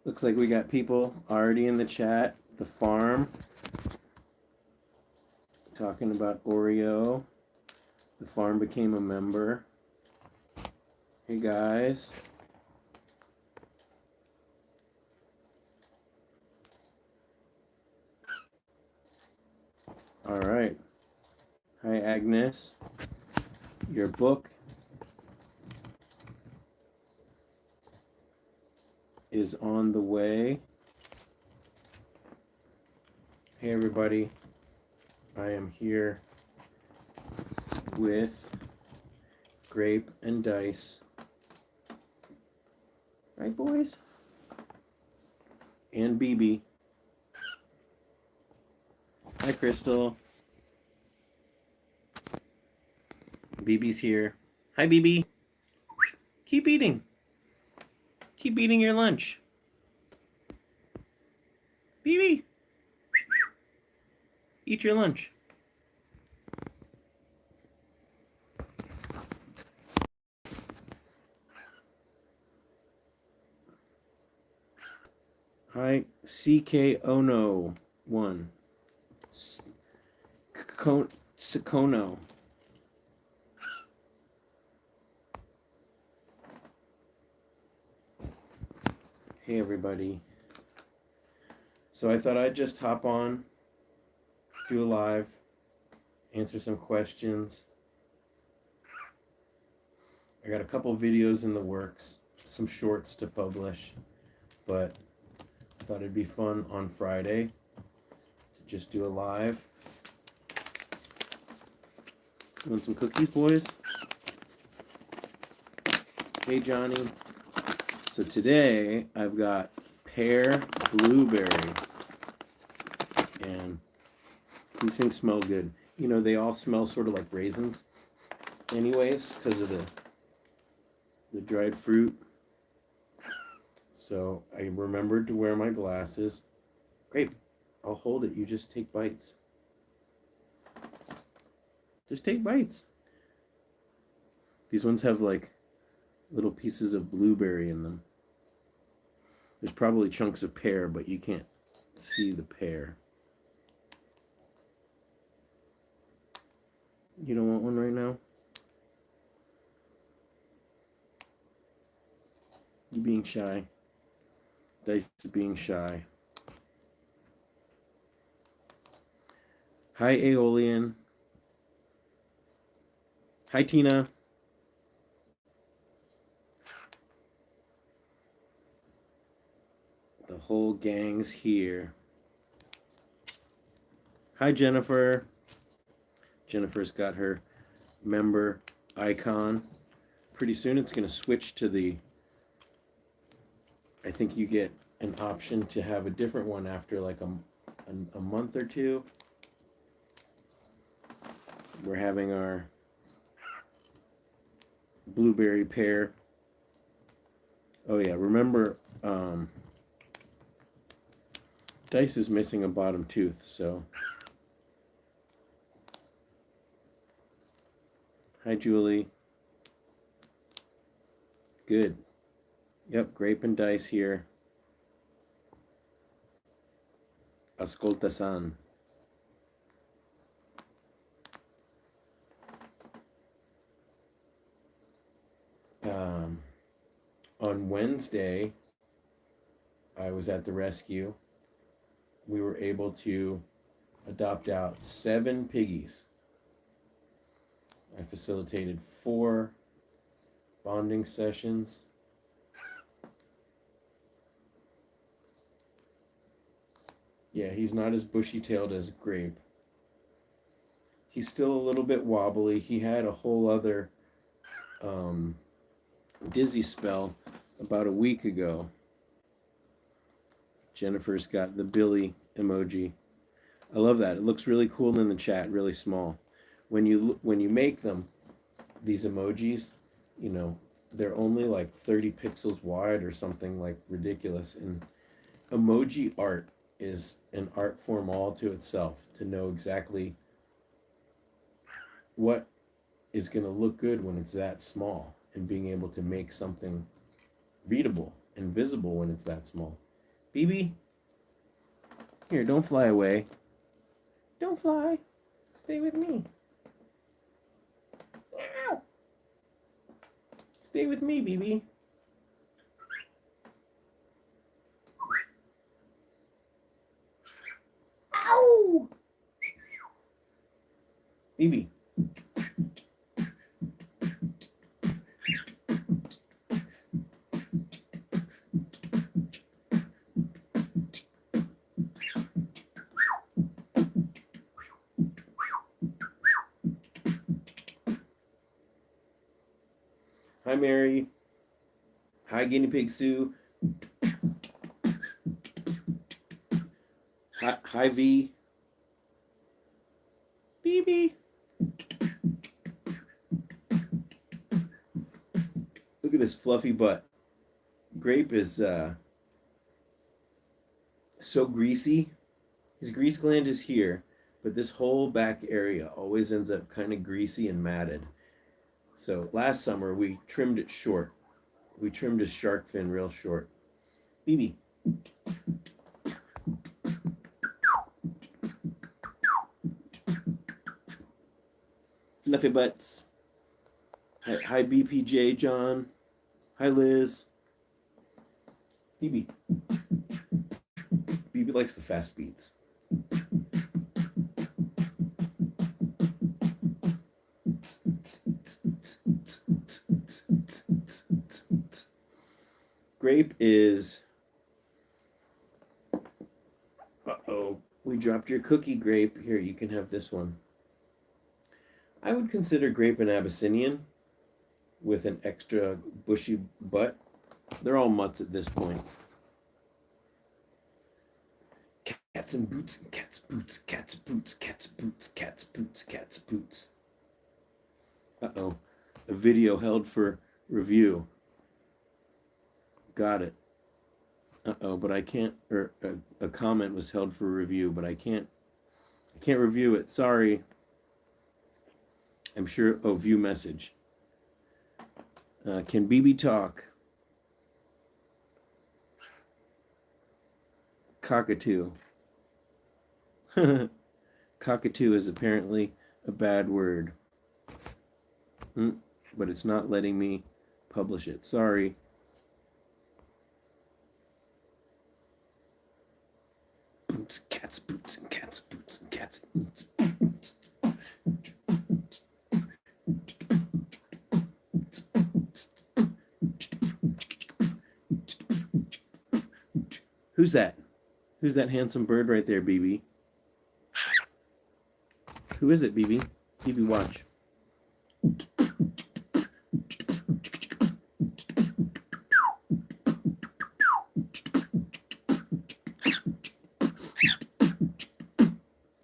Looks like we got people already in the chat. The farm talking about Oreo. The farm became a member. Hey guys. All right. Hi Agnes. Your book is on the way. Hey everybody. I am here with Grape and Dice. Right, boys? And BB. Hi, Crystal. BB's here. Hi, BB. Keep eating. Keep eating your lunch. BB. Eat your lunch. Hi, CK Ono 1. Sakono. Hey everybody. So I thought I'd just hop on, do a live, answer some questions. I got a couple videos in the works, some shorts to publish, but I thought it'd be fun on Friday to just do a live. Want some cookies, boys? Hey, Johnny. So today I've got pear blueberry, and these things smell good. You know, they all smell sort of like raisins anyways because of the dried fruit. So I remembered to wear my glasses. Great. I'll hold it. You just take bites. Just take bites. These ones have like little pieces of blueberry in them. There's probably chunks of pear, but you can't see the pear. You don't want one right now? You being shy. Dice is being shy. Hi, Aeolian. Hi, Tina. The whole gang's here. Hi, Jennifer. Jennifer's got her member icon. Pretty soon it's going to switch to the... I think you get an option to have a different one after like a month or two. We're having our blueberry pear. Oh yeah, remember Dice is missing a bottom tooth, so. Hi, Julie. Good. Yep, Grape and Dice here. Ascolta-san. On Wednesday, I was at the rescue. We were able to adopt out 7 piggies. I facilitated 4 bonding sessions. Yeah, he's not as bushy-tailed as Grape. He's still a little bit wobbly. He had a whole other dizzy spell about a week ago. Jennifer's got the Billy emoji. I love that. It looks really cool in the chat, really small. When you make them, these emojis, you know, they're only like 30 pixels wide or something like ridiculous. And emoji art is an art form all to itself, to know exactly what is going to look good when it's that small, and being able to make something readable and visible when it's that small. BB, here, don't fly away. Don't fly. Stay with me. Ow. Stay with me, BB. Ow! BB. Hi, Mary. Hi, Guinea Pig Sue. Hi, V. BB. Look at this fluffy butt. Grape is so greasy. His grease gland is here, but this whole back area always ends up kind of greasy and matted. So last summer we trimmed it short. We trimmed his shark fin real short. BB. Fluffy butts. Hi BPJ John. Hi Liz. BB. BB likes the fast beats. Grape is... Uh-oh. We dropped your cookie, Grape. Here, you can have this one. I would consider Grape an Abyssinian with an extra bushy butt. They're all mutts at this point. Cats and boots, and cats boots, cats boots, cats boots, cats boots, cats boots. Uh-oh. A video held for review. Got it. Uh-oh, but I can't, or a comment was held for review, but I can't review it. Sorry. I'm sure, oh, view message. Can BB talk? Cockatoo. Cockatoo is apparently a bad word. But it's not letting me publish it. Sorry. Boots, cats, boots, and cats, boots, and cats, boots. Who's that? Who's that handsome bird right there, BB? Who is it, BB? BB, watch.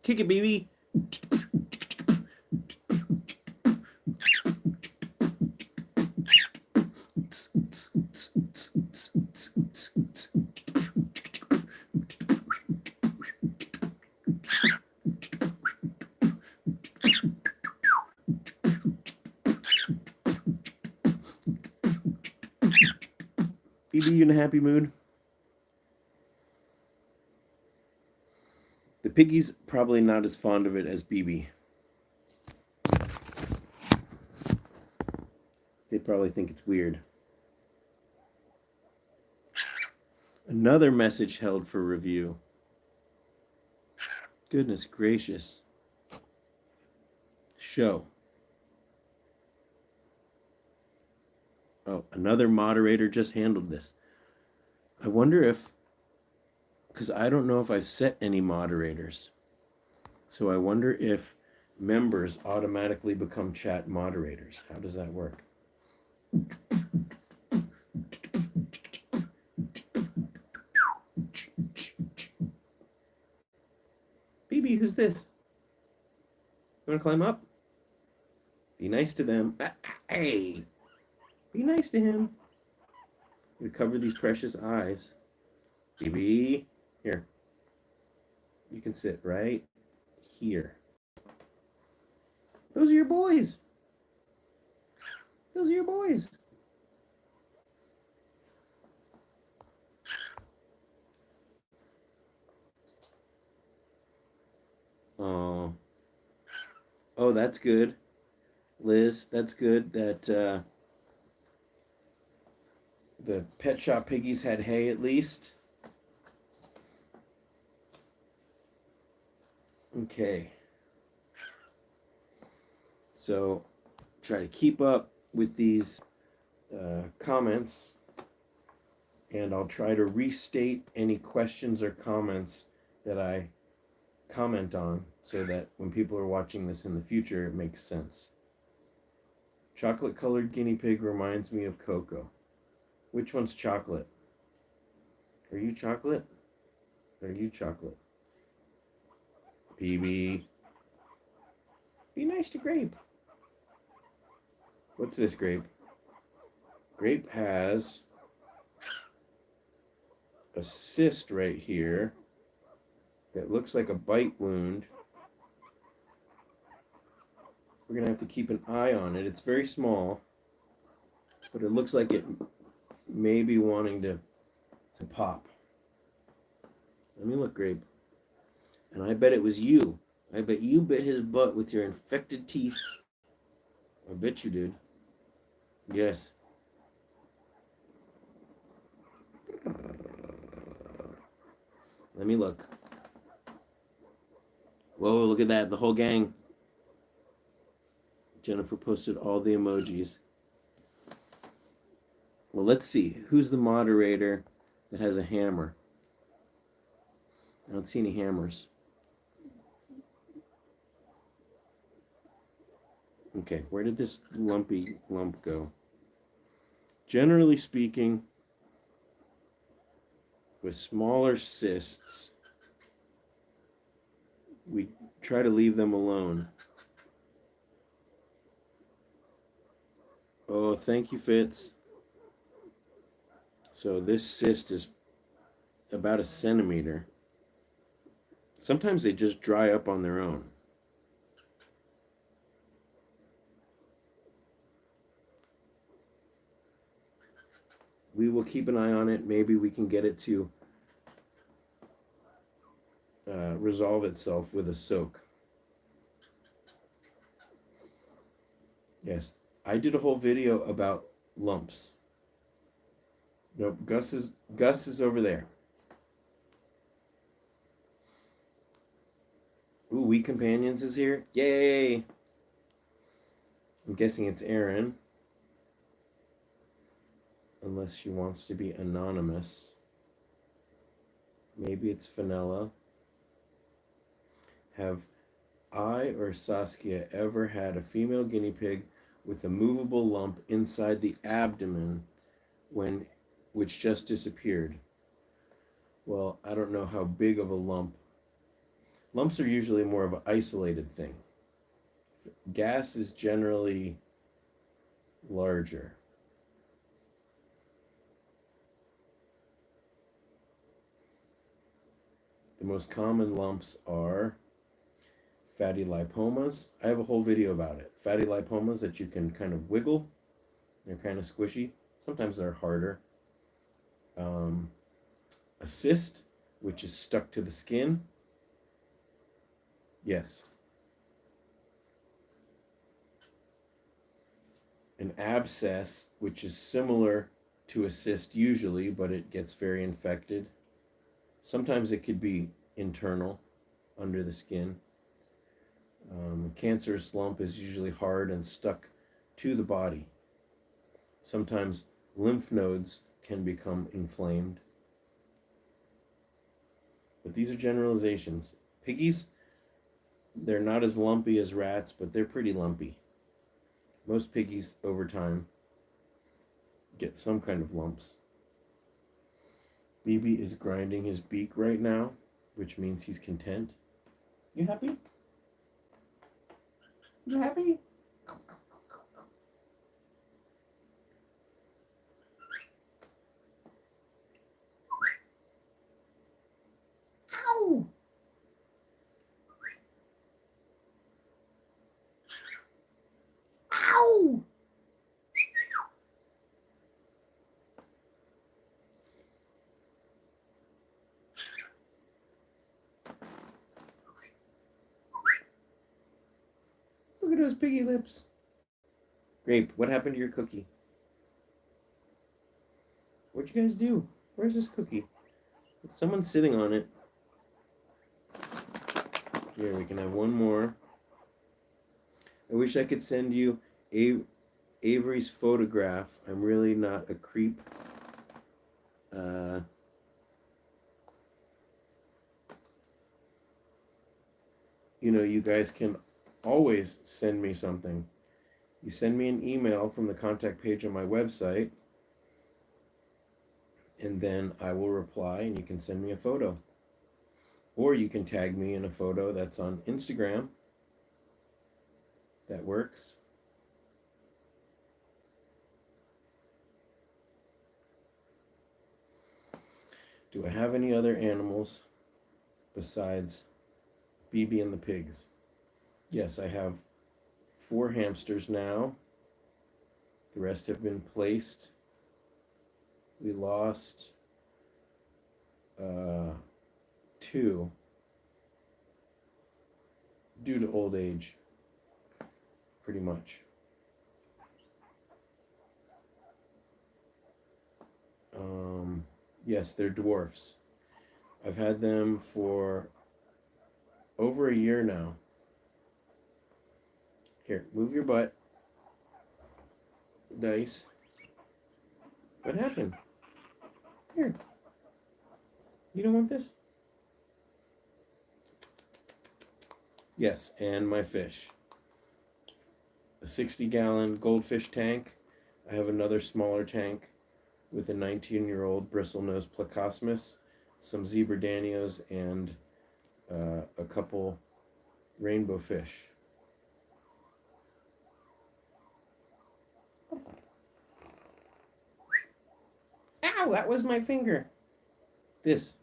Kick it, BB. BB, you in a happy mood? The piggy's probably not as fond of it as BB. They probably think it's weird. Another message held for review. Goodness gracious. Show. Oh, another moderator just handled this. I wonder if, because I don't know if I set any moderators. So I wonder if members automatically become chat moderators. How does that work? BB, who's this? You want to climb up? Be nice to them. Hey! Be nice to him. You cover these precious eyes. BB, here. You can sit right here. Those are your boys. Those are your boys. Oh, oh, that's good, Liz. That's good that the pet shop piggies had hay at least. Okay. So try to keep up with these comments, and I'll try to restate any questions or comments that I comment on so that when people are watching this in the future, it makes sense. Chocolate colored guinea pig reminds me of Coco. Which one's chocolate? Are you chocolate? Are you chocolate? PB. Be nice to Grape. What's this, Grape? Grape has a cyst right here that looks like a bite wound. We're going to have to keep an eye on it. It's very small, but it looks like it may be wanting to pop. Let me look, Grape. And I bet it was you. I bet you bit his butt with your infected teeth. I bet you did. Yes. Let me look. Whoa, look at that. The whole gang. Jennifer posted all the emojis. Well, let's see. Who's the moderator that has a hammer? I don't see any hammers. Okay, where did this lumpy lump go? Generally speaking, with smaller cysts, we try to leave them alone. Oh, thank you, Fitz. So this cyst is about 1 centimeter. Sometimes they just dry up on their own. We will keep an eye on it. Maybe we can get it to resolve itself with a soak. Yes, I did a whole video about lumps. Nope, Gus is over there. Ooh, We Companions is here. Yay! I'm guessing it's Erin. Unless she wants to be anonymous. Maybe it's Fenella. Have I or Saskia ever had a female guinea pig with a movable lump inside the abdomen which just disappeared? Well, I don't know how big of a lump. Lumps are usually more of an isolated thing. Gas is generally larger. The most common lumps are fatty lipomas. I have a whole video about it. Fatty lipomas that you can kind of wiggle. They're kind of squishy. Sometimes they're harder. A cyst, which is stuck to the skin. Yes. An abscess, which is similar to a cyst usually, but it gets very infected. Sometimes it could be internal, under the skin. A cancerous lump is usually hard and stuck to the body. Sometimes lymph nodes can become inflamed. But these are generalizations. Piggies, they're not as lumpy as rats, but they're pretty lumpy. Most piggies, over time, get some kind of lumps. BB is grinding his beak right now, which means he's content. You happy? You happy? Ow! Ow! at those piggy lips. Grape, what happened to your cookie? What'd you guys do? Where's this cookie? Someone's sitting on it. Here, we can have one more. I wish I could send you Avery's photograph. I'm really not a creep. You know, you guys can always send me something. You send me an email from the contact page on my website, and then I will reply, and you can send me a photo. Or you can tag me in a photo that's on Instagram. That works. Do I have any other animals besides BB and the pigs? Yes, I have 4 hamsters now. The rest have been placed. We lost 2 due to old age, pretty much. Yes, they're dwarfs. I've had them for over a year now. Here, move your butt. Dice. What happened? Here. You don't want this? Yes, and my fish. A 60-gallon goldfish tank. I have another smaller tank with a 19-year-old bristlenose Placosmus, some zebra danios, and a couple rainbow fish. Ow, that was my finger. This.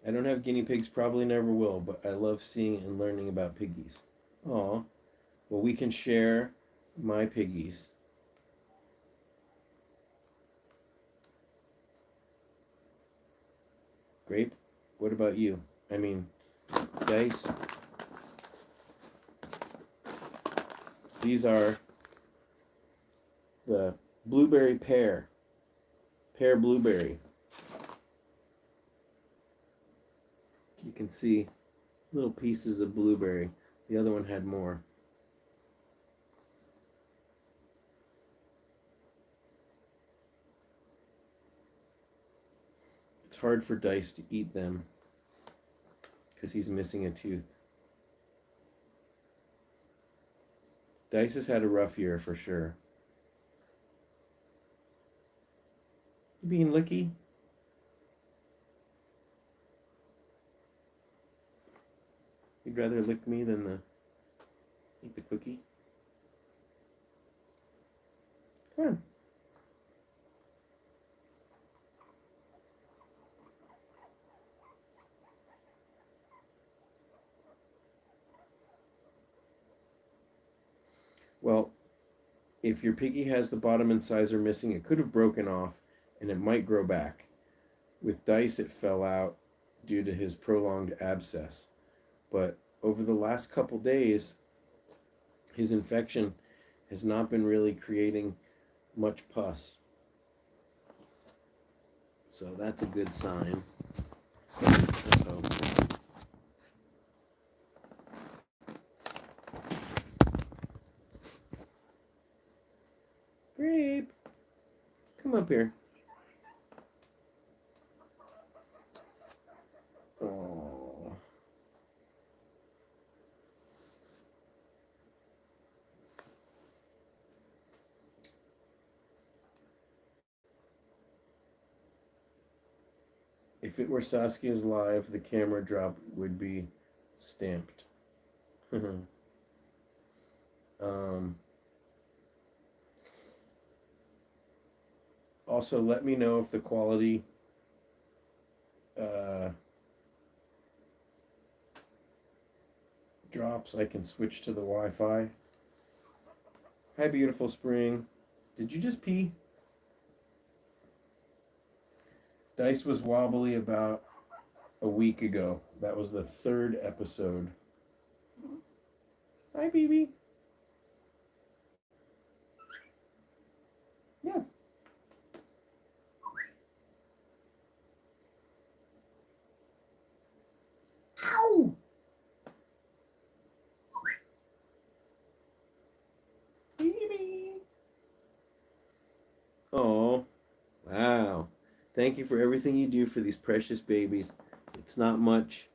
I don't have guinea pigs, probably never will, but I love seeing and learning about piggies. Aw. Well, we can share my piggies. Grape, what about you? I mean, Dice. These are the blueberry pear blueberry. You can see little pieces of blueberry. The other one had more. It's hard for Dice to eat them because he's missing a tooth. Dice has had a rough year for sure. You being licky? You'd rather lick me than eat the cookie? Come on. Well, if your piggy has the bottom incisor missing, it could have broken off and it might grow back. With Dice, it fell out due to his prolonged abscess. But over the last couple days, his infection has not been really creating much pus. So that's a good sign. Uh-oh. Grape, come up here. Oh. If it were Saskia's live, the camera drop would be stamped. Also, let me know if the quality drops. I can switch to the Wi-Fi. Hi, beautiful spring. Did you just pee? Dice was wobbly about a week ago. That was the 3rd episode. Hi, BB. Yes. Ow! BB. Oh, wow. Thank you for everything you do for these precious babies. It's not much.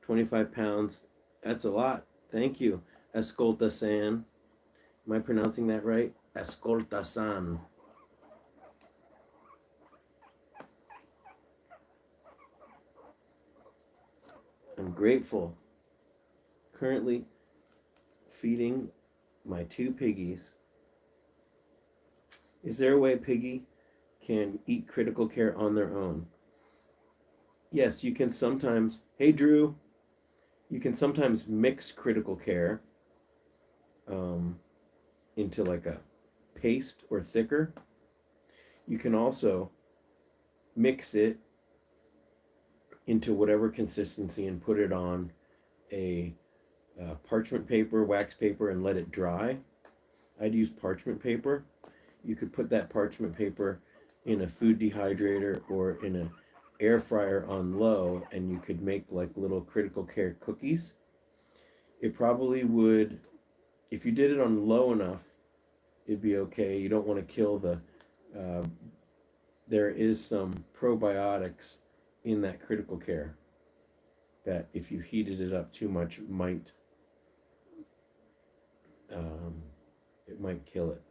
25 pounds. That's a lot. Thank you. Escolta-san. Am I pronouncing that right? Escolta-san. I'm grateful. Currently feeding my 2 piggies. Is there a way a piggy can eat critical care on their own? Yes, you can sometimes. Hey, Drew. You can sometimes mix critical care um, into like a paste or thicker. You can also mix it into whatever consistency and put it on a parchment paper, wax paper, and let it dry. I'd use parchment paper. You could put that parchment paper in a food dehydrator or in an air fryer on low, and you could make like little critical care cookies. It probably would, if you did it on low enough, it'd be okay. You don't want to kill the, uh, there is some probiotics in that critical care that if you heated it up too much might, um, it might kill it.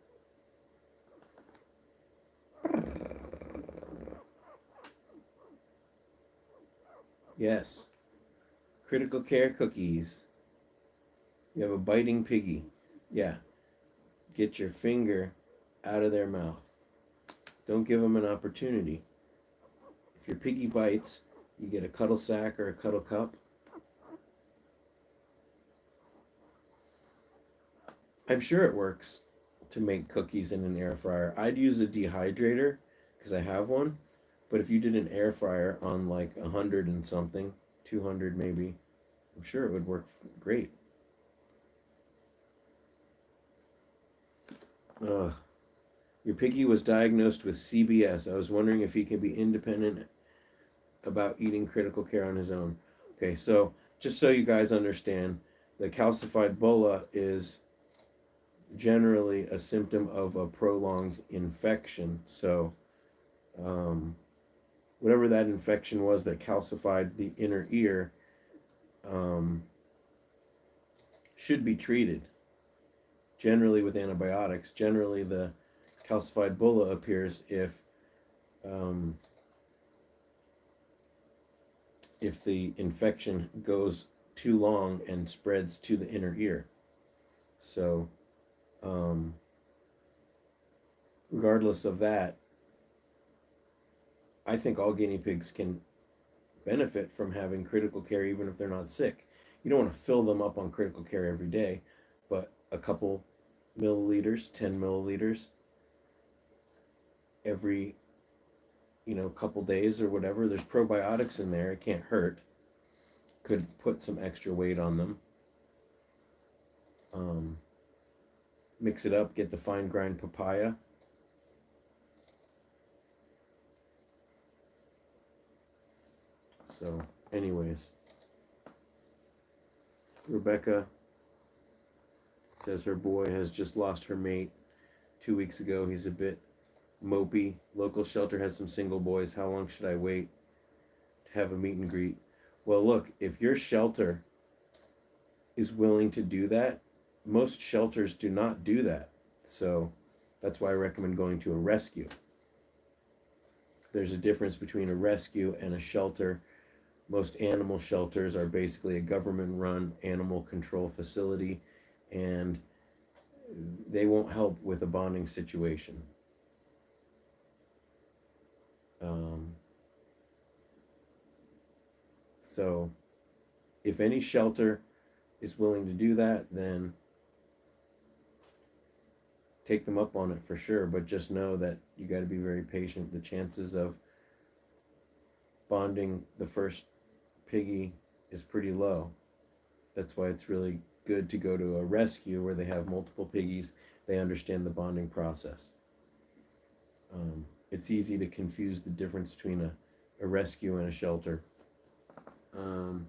Yes. Critical care cookies. You have a biting piggy. Yeah. Get your finger out of their mouth. Don't give them an opportunity. If your piggy bites, you get a cuddle sack or a cuddle cup. I'm sure it works to make cookies in an air fryer. I'd use a dehydrator because I have one. But if you did an air fryer on like 100 and something, 200 maybe, I'm sure it would work great. Ugh. Your piggy was diagnosed with CBS. I was wondering if he can be independent about eating critical care on his own. Okay, so just so you guys understand, the calcified bulla is generally a symptom of a prolonged infection. So, whatever that infection was that calcified the inner ear um, should be treated generally with antibiotics. Generally, the calcified bulla appears um, if the infection goes too long and spreads to the inner ear. So, regardless of that, I think all guinea pigs can benefit from having critical care even if they're not sick. You don't want to fill them up on critical care every day, but a couple milliliters, 10 milliliters every, couple days or whatever. There's probiotics in there. It can't hurt. Could put some extra weight on them. Mix it up, get the fine grind papaya. So, anyways, Rebecca says her boy has just lost her mate 2 weeks ago. He's a bit mopey. Local shelter has some single boys. How long should I wait to have a meet and greet? Well, look, if your shelter is willing to do that, most shelters do not do that. So that's why I recommend going to a rescue. There's a difference between a rescue and a shelter. Most animal shelters are basically a government-run animal control facility, and they won't help with a bonding situation. So if any shelter is willing to do that, then take them up on it for sure. But just know that you got to be very patient. The chances of bonding the first piggy is pretty low. That's why it's really good to go to a rescue where they have multiple piggies. They understand the bonding process. It's easy to confuse the difference between a rescue and a shelter. I'm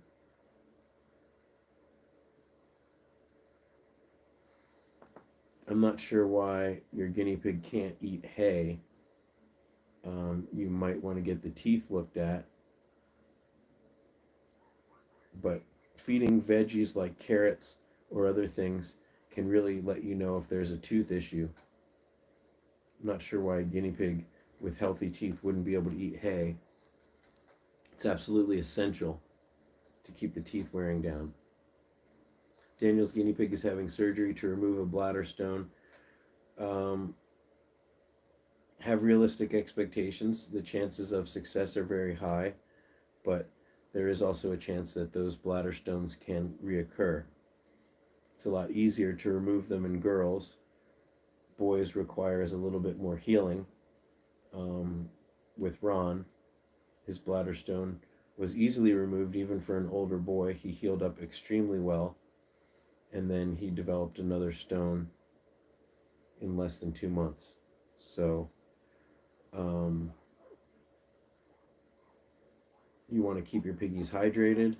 not sure why your guinea pig can't eat hay. You might want to get the teeth looked at. But feeding veggies like carrots or other things can really let you know if there's a tooth issue. I'm not sure why a guinea pig with healthy teeth wouldn't be able to eat hay. It's absolutely essential to keep the teeth wearing down. Daniel's guinea pig is having surgery to remove a bladder stone. Have realistic expectations. The chances of success are very high, but there is also a chance that those bladder stones can reoccur. It's a lot easier to remove them in girls. Boys requires a little bit more healing. With Ron, his bladder stone was easily removed even for an older boy. He healed up extremely well, and then he developed another stone in less than 2 months. So you want to keep your piggies hydrated.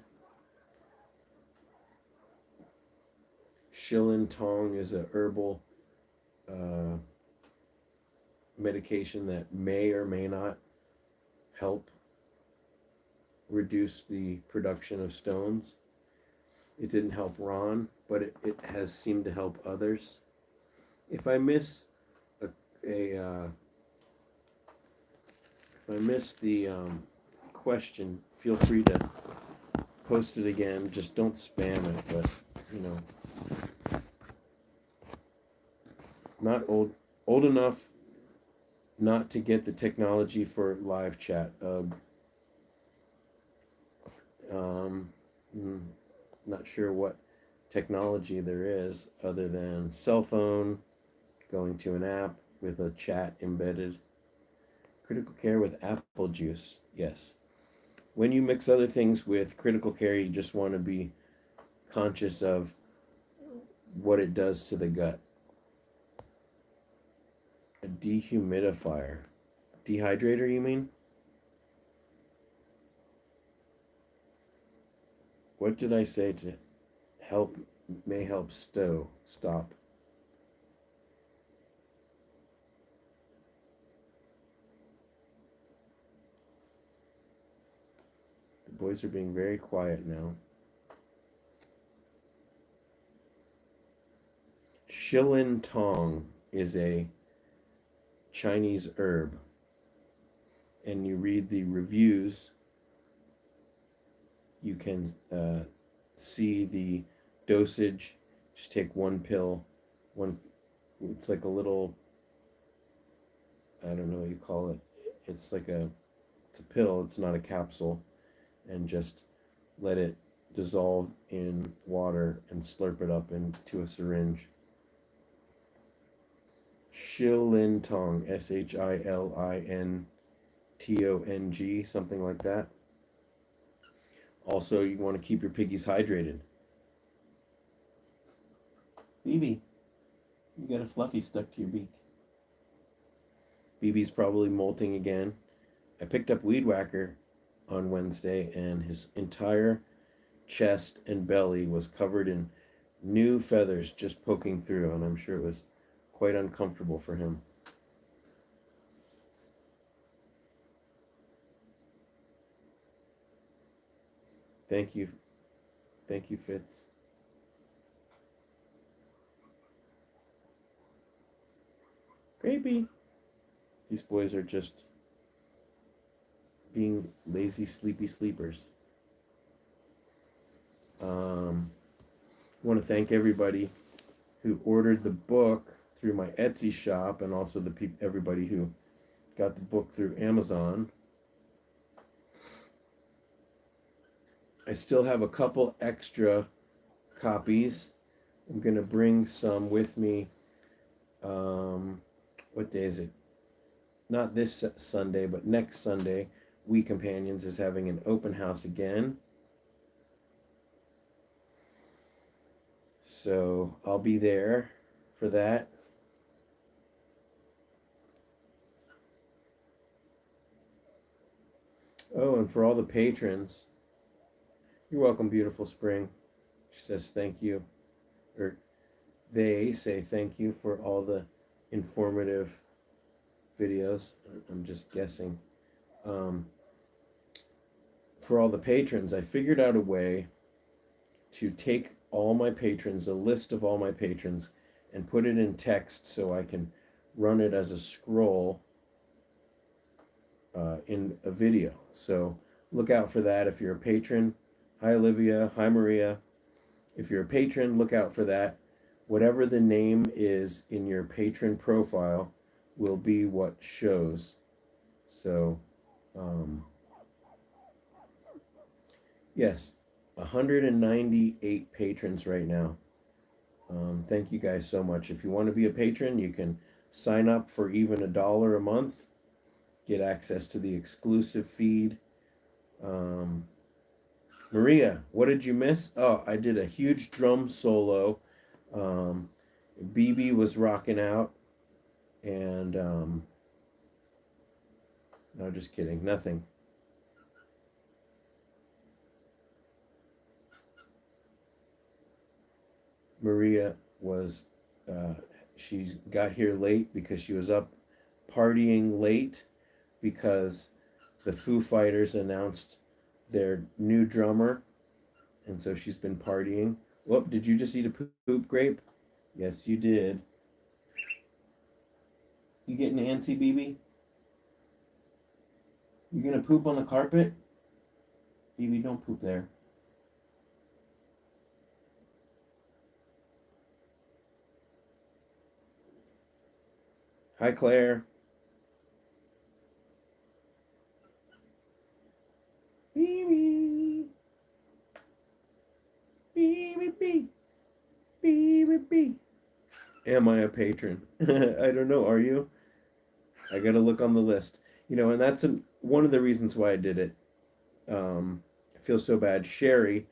Shilin Tong is a herbal medication that may or may not help reduce the production of stones. It didn't help Ron, but it has seemed to help others. If I miss the question, feel free to post it again. Just don't spam it, but not old enough not to get the technology for live chat. Not sure what technology there is other than cell phone, going to an app with a chat embedded. Critical care with apple juice, yes. When you mix other things with critical care, you just want to be conscious of what it does to the gut. A dehumidifier. Dehydrator, you mean? What did I say to help, may help stop? The boys are being very quiet now. Shilin Tong is a Chinese herb, and you read the reviews, you can see the dosage. Just take one pill, it's like a little, I don't know what you call it. It's a pill, it's not a capsule, and just let it dissolve in water and slurp it up into a syringe. Shilin Tong, SHILINTONG, something like that. Also, you want to keep your piggies hydrated. BB, you got a fluffy stuck to your beak. BB's probably molting again. I picked up Weed Whacker on Wednesday, and his entire chest and belly was covered in new feathers just poking through, and I'm sure it was quite uncomfortable for him. Thank you, Fitz. Creepy. These boys are just being lazy, sleepy sleepers. I want to thank everybody who ordered the book through my Etsy shop, and also everybody who got the book through Amazon. I still have a couple extra copies. I'm going to bring some with me. What day is it? Not this Sunday, but next Sunday. We Companions is having an open house again. So I'll be there for that. Oh, and for all the patrons, you're welcome, beautiful spring. She says thank you. Or they say thank you for all the informative videos. I'm just guessing. For all the patrons, I figured out a way to take all my patrons, a list of all my patrons, and put it in text so I can run it as a scroll in a video. So look out for that if you're a patron. Hi, Olivia. Hi, Maria. If you're a patron, look out for that. Whatever the name is in your patron profile will be what shows. So, yes, 198 patrons right now. Thank you guys so much. If you want to be a patron, you can sign up for even $1 a month, get access to the exclusive feed. Maria, what did you miss? Oh, I did a huge drum solo. BB was rocking out, and no, just kidding, nothing. Maria was, she got here late because she was up partying late because the Foo Fighters announced their new drummer, and so she's been partying. Whoop, did you just eat a poop grape? Yes, you did. You getting antsy, BB? You gonna poop on the carpet? BB, don't poop there. Hi, Claire. BB. BB. BB. Am I a patron? I don't know. Are you? I gotta look on the list. You know, and that's one of the reasons why I did it. I feel so bad. Sherry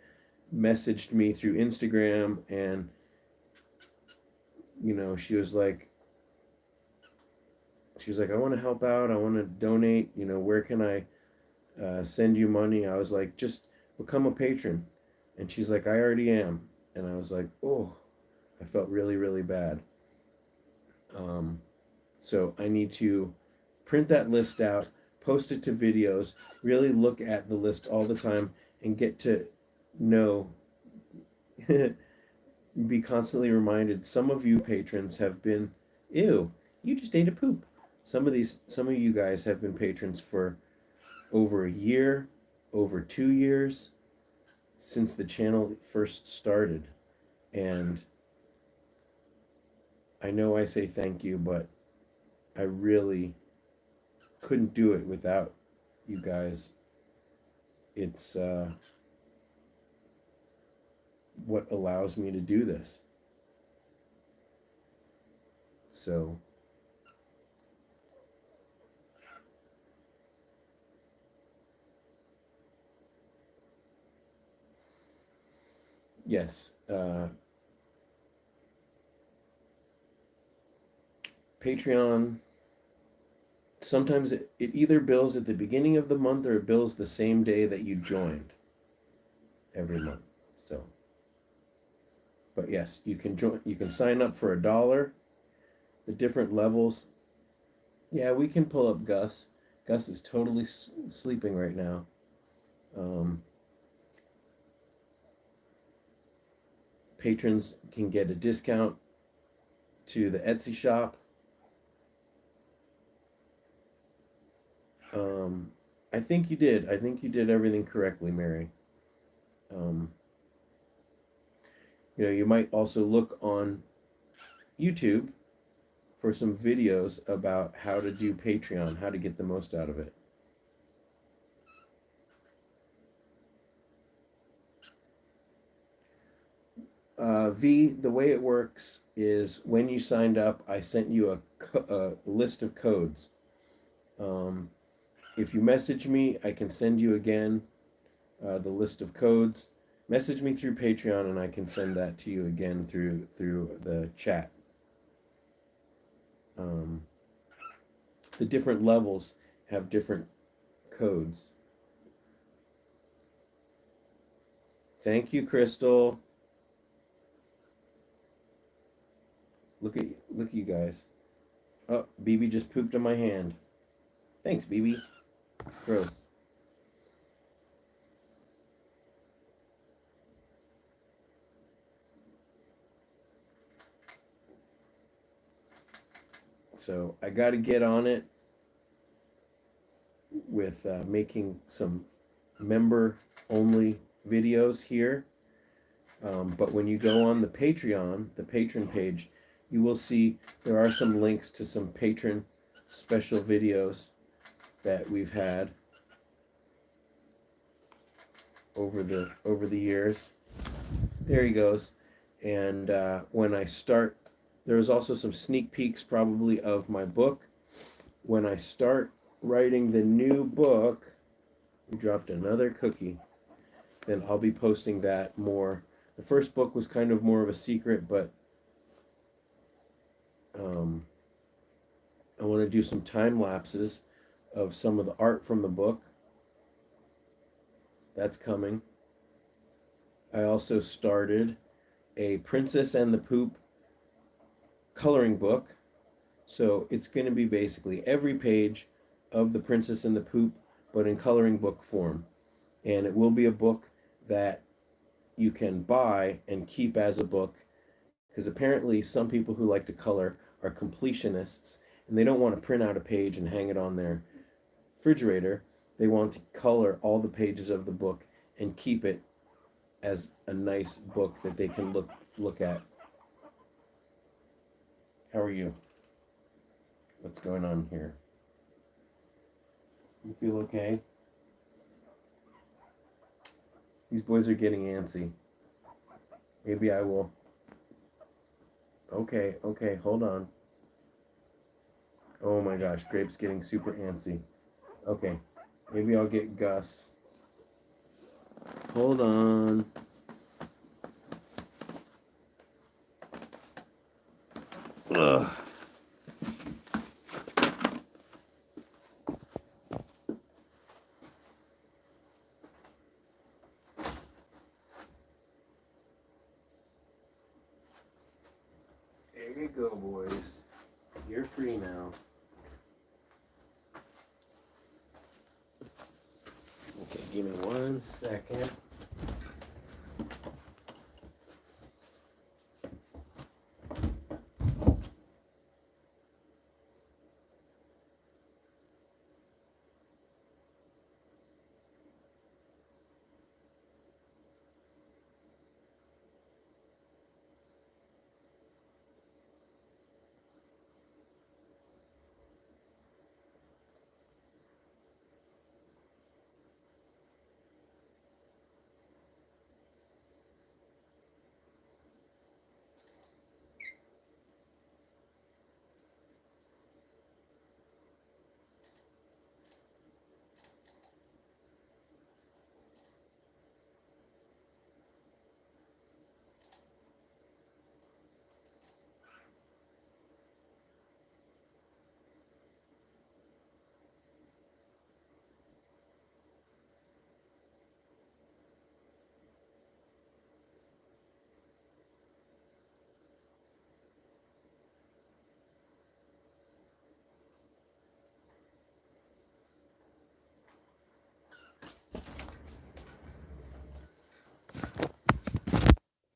messaged me through Instagram, and you know, she was like, I want to help out. I want to donate. You know, where can I send you money? I was like, just become a patron. And she's like, I already am. And I was like, oh, I felt really, really bad. So I need to print that list out, post it to videos, really look at the list all the time, and get to know, be constantly reminded. Some of you patrons have been, ew, you just ate a poop. Some of you guys have been patrons for over a year, over 2 years, since the channel first started. And I know I say thank you, but I really couldn't do it without you guys. It's what allows me to do this. So yes, Patreon, sometimes it either bills at the beginning of the month or it bills the same day that you joined every month. So, but yes, you can join. You can sign up for $1. The different levels. Yeah, we can pull up Gus. Gus is totally sleeping right now. Patrons can get a discount to the Etsy shop. I think you did. I think you did everything correctly, Mary. You know, you might also look on YouTube for some videos about how to do Patreon, how to get the most out of it. V, the way it works is when you signed up, I sent you a list of codes. If you message me, I can send you again the list of codes. Message me through Patreon and I can send that to you again through the chat. The different levels have different codes. Thank you, Crystal. Look at you guys. Oh, BB just pooped on my hand. Thanks, BB. Gross. So I got to get on it with making some member-only videos here. But when you go on the Patreon, the patron page, you will see there are some links to some patron special videos that we've had over the years. There he goes. And when I start, there's also some sneak peeks probably of my book. When I start writing the new book, we dropped another cookie, then I'll be posting that more. The first book was kind of more of a secret, but I want to do some time lapses of some of the art from the book. That's coming. I also started a Princess and the Poop coloring book. So it's going to be basically every page of the Princess and the Poop, but in coloring book form. And it will be a book that you can buy and keep as a book, because apparently some people who like to color are completionists and they don't want to print out a page and hang it on their refrigerator. They want to color all the pages of the book and keep it as a nice book that they can look at. How are you? What's going on here? You feel okay? These boys are getting antsy. Maybe I will. Okay, hold on. Oh my gosh, Grape's getting super antsy. Okay, maybe I'll get Gus. Hold on. Ugh. There you go, boys. You're free now. Okay, give me 1 second.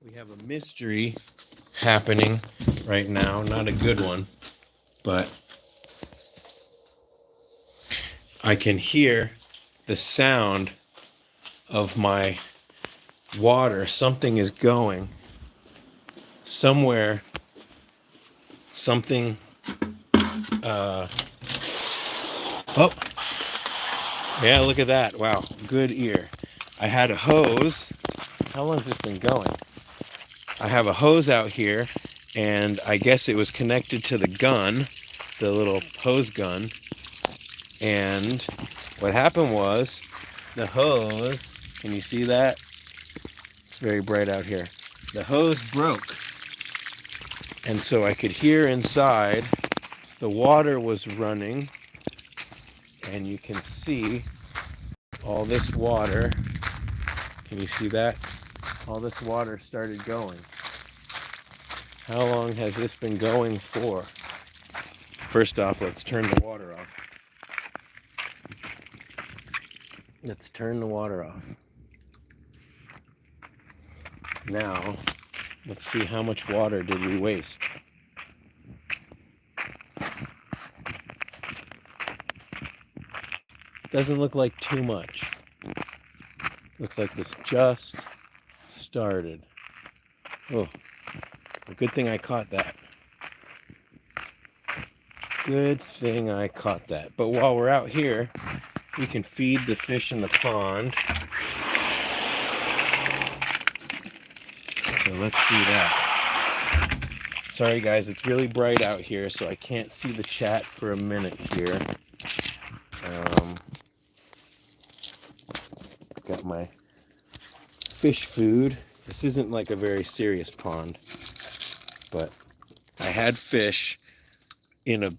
We have a mystery happening right now. Not a good one, but I can hear the sound of my water. Something is going somewhere. Something. Oh, yeah, look at that. Wow, good ear. I had a hose. How long has this been going? I have a hose out here, and I guess it was connected to the gun, the little hose gun. And what happened was the hose, can you see that? It's very bright out here. The hose broke. And so I could hear inside the water was running. And you can see all this water. Can you see that? All this water started going. How long has this been going for? First off, let's turn the water off. Let's turn the water off. Now, let's see how much water did we waste. Doesn't look like too much. Looks like this just started. Oh, a good thing I caught that. Good thing I caught that. But while we're out here, we can feed the fish in the pond. So let's do that. Sorry guys, it's really bright out here, so I can't see the chat for a minute here. Got my fish food. This isn't like a very serious pond, but I had fish in a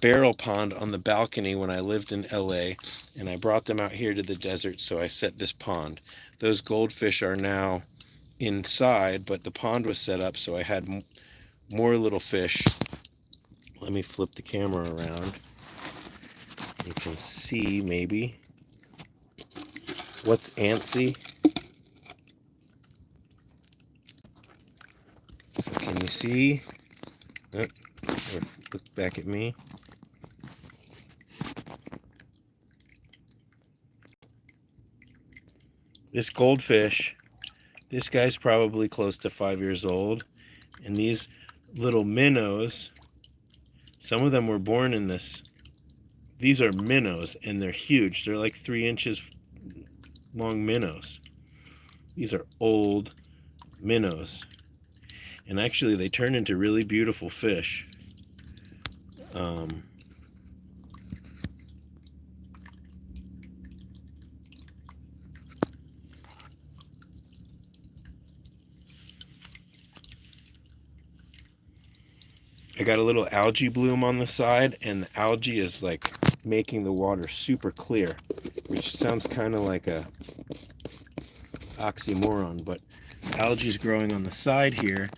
barrel pond on the balcony when I lived in LA, and I brought them out here to the desert, so I set this pond. Those goldfish are now inside, but the pond was set up so I had more little fish. Let me flip the camera around. You can see maybe what's antsy. So can you see? Oh, look back at me. This goldfish, this guy's probably close to 5 years old. And these little minnows, some of them were born in this. These are minnows, and they're huge. They're like 3 inches long minnows. These are old minnows. And actually, they turn into really beautiful fish. I got a little algae bloom on the side, and the algae is like making the water super clear, which sounds kind of like a oxymoron, but algae is growing on the side here,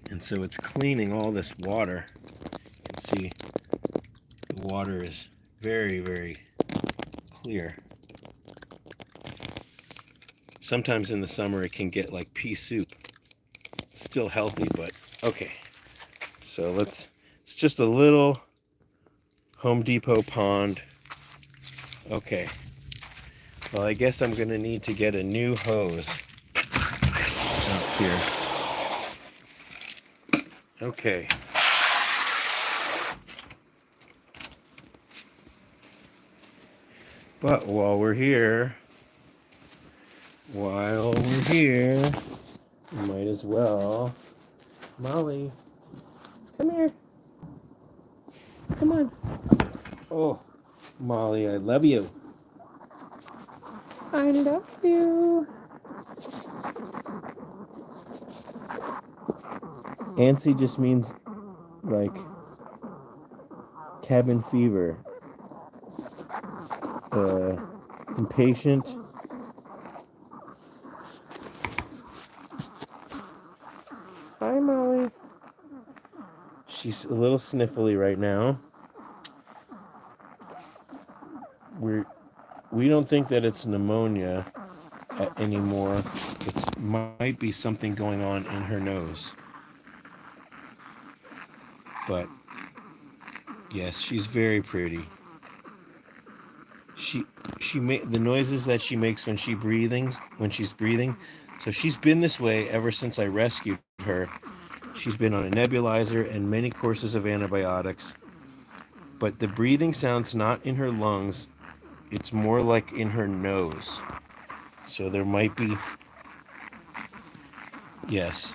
and so it's cleaning all this water. You can see the water is very, very clear. Sometimes in the summer it can get like pea soup. It's still healthy, but okay. So it's just a little Home Depot pond. Okay. Well, I guess I'm gonna need to get a new hose out here. Okay. But while we're here, we might as well. Molly, come here. Come on. Oh, Molly, I love you. I love you. Antsy just means like cabin fever. Impatient. Hi, Molly. She's a little sniffly right now. We don't think that it's pneumonia anymore. It might be something going on in her nose. But yes, she's very pretty. She the noises that she makes when she's breathing. So she's been this way ever since I rescued her. She's been on a nebulizer and many courses of antibiotics. But the breathing sounds not in her lungs. It's more like in her nose. So there might be. Yes.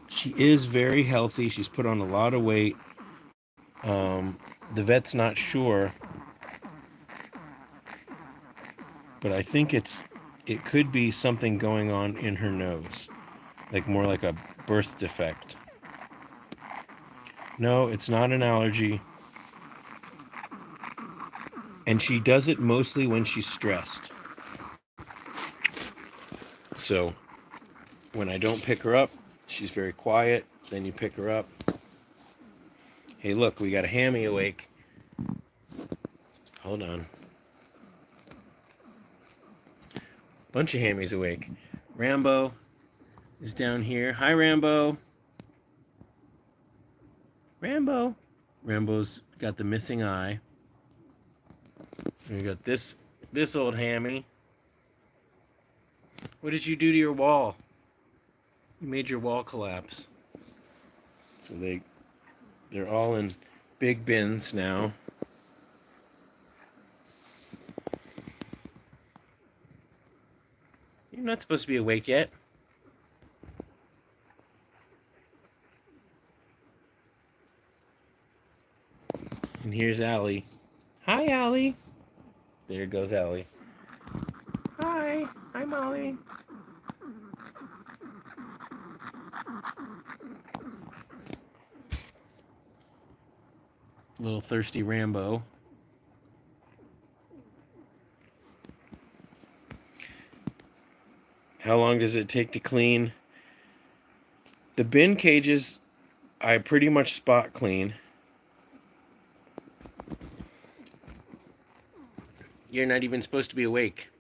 She is very healthy. She's put on a lot of weight. The vet's not sure. But I think it's it could be something going on in her nose, like more like a birth defect. No, it's not an allergy. And she does it mostly when she's stressed. So when I don't pick her up, she's very quiet. Then you pick her up. Hey, look, we got a hammy awake. Hold on. Bunch of hammies awake. Rambo is down here. Hi, Rambo. Rambo. Rambo's got the missing eye. And we got this old hammy. What did you do to your wall? You made your wall collapse. So they're all in big bins now. You're not supposed to be awake yet. And here's Allie. Hi, Allie. There goes Allie. Hi. Hi, Molly. Little thirsty Rambo. How long does it take to clean? The bin cages, I pretty much spot clean. You're not even supposed to be awake.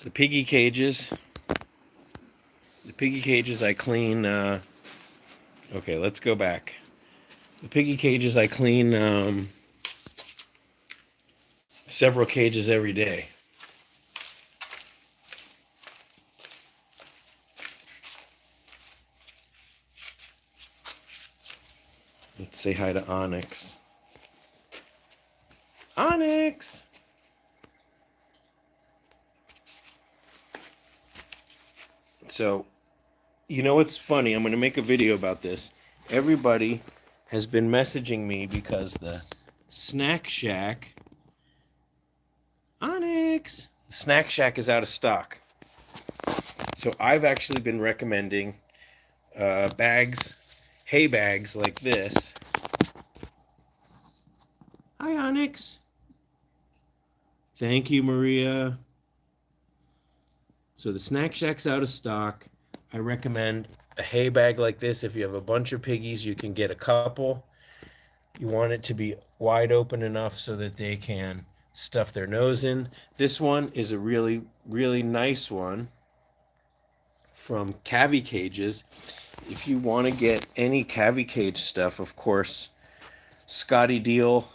The piggy cages I clean, okay, let's go back. The piggy cages I clean several cages every day. Let's say hi to Onyx. Onyx! So, you know what's funny? I'm going to make a video about this. Everybody has been messaging me because the Snack Shack... Onyx! The Snack Shack is out of stock. So I've actually been recommending bags, hay bags like this. Hi, Onyx. Thank you, Maria. So the Snack Shack's out of stock. I recommend a hay bag like this. If you have a bunch of piggies, you can get a couple. You want it to be wide open enough so that they can stuff their nose in. This one is a really, really nice one from Cavy Cages. If you want to get any Cavy Cage stuff, of course, Scotty Deal,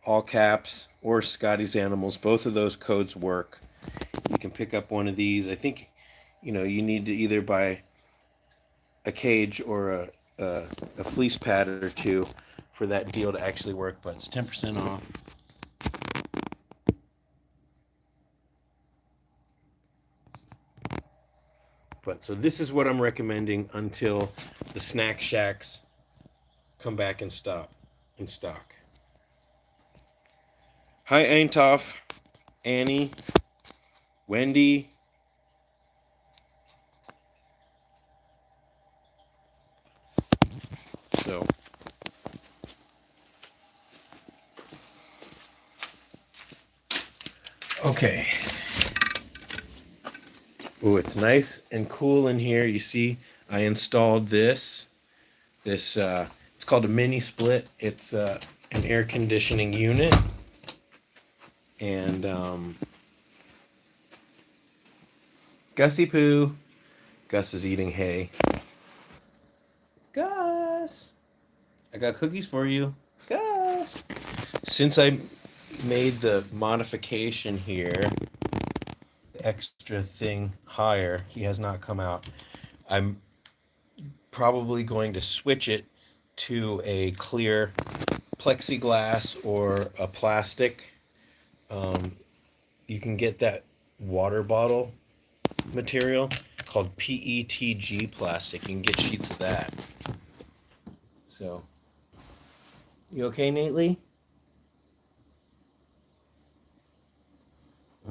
all caps, or Scotty's Animals, both of those codes work. You can pick up one of these. I think, you need to either buy a cage or a fleece pad or two for that deal to actually work, but it's 10% off. But so this is what I'm recommending until the Snack Shacks come back in stock. Hi, Einthoff, Annie, Wendy. So okay. Oh, it's nice and cool in here. You see, I installed this. It's called a mini split. It's an air conditioning unit. And Gussie Poo. Gus is eating hay. Gus! I got cookies for you. Gus! Since I made the modification here, the extra thing higher, he has not come out. I'm probably going to switch it to a clear plexiglass or a plastic. You can get that water bottle material called PETG plastic. You can get sheets of that. So, you okay, Nately?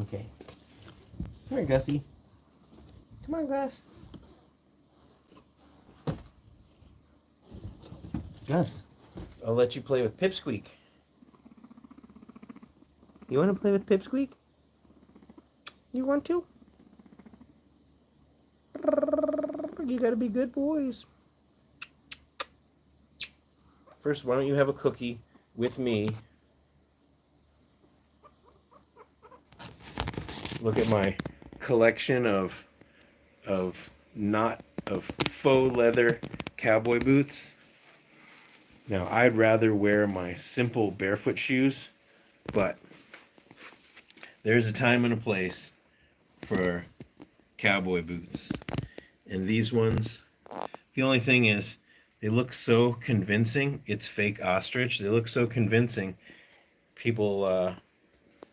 Okay. Come here, Gussie. Come on, Gus. Gus, I'll let you play with Pipsqueak. You want to play with Pipsqueak? You want to? You gotta be good boys. First, why don't you have a cookie with me? Look at my collection of faux leather cowboy boots. Now, I'd rather wear my simple barefoot shoes, but there's a time and a place for cowboy boots. And these ones, the only thing is, they look so convincing. It's fake ostrich. They look so convincing. People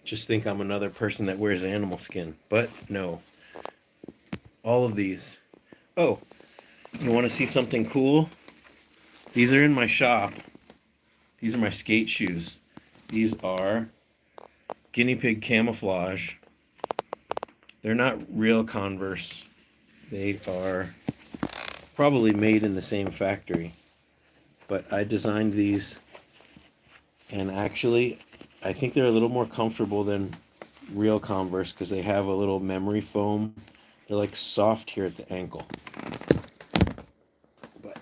just think I'm another person that wears animal skin. But no. All of these. Oh, you want to see something cool? These are in my shop. These are my skate shoes. These are guinea pig camouflage. They're not real Converse. They are probably made in the same factory. But I designed these, and actually I think they're a little more comfortable than real Converse because they have a little memory foam. They're like soft here at the ankle. But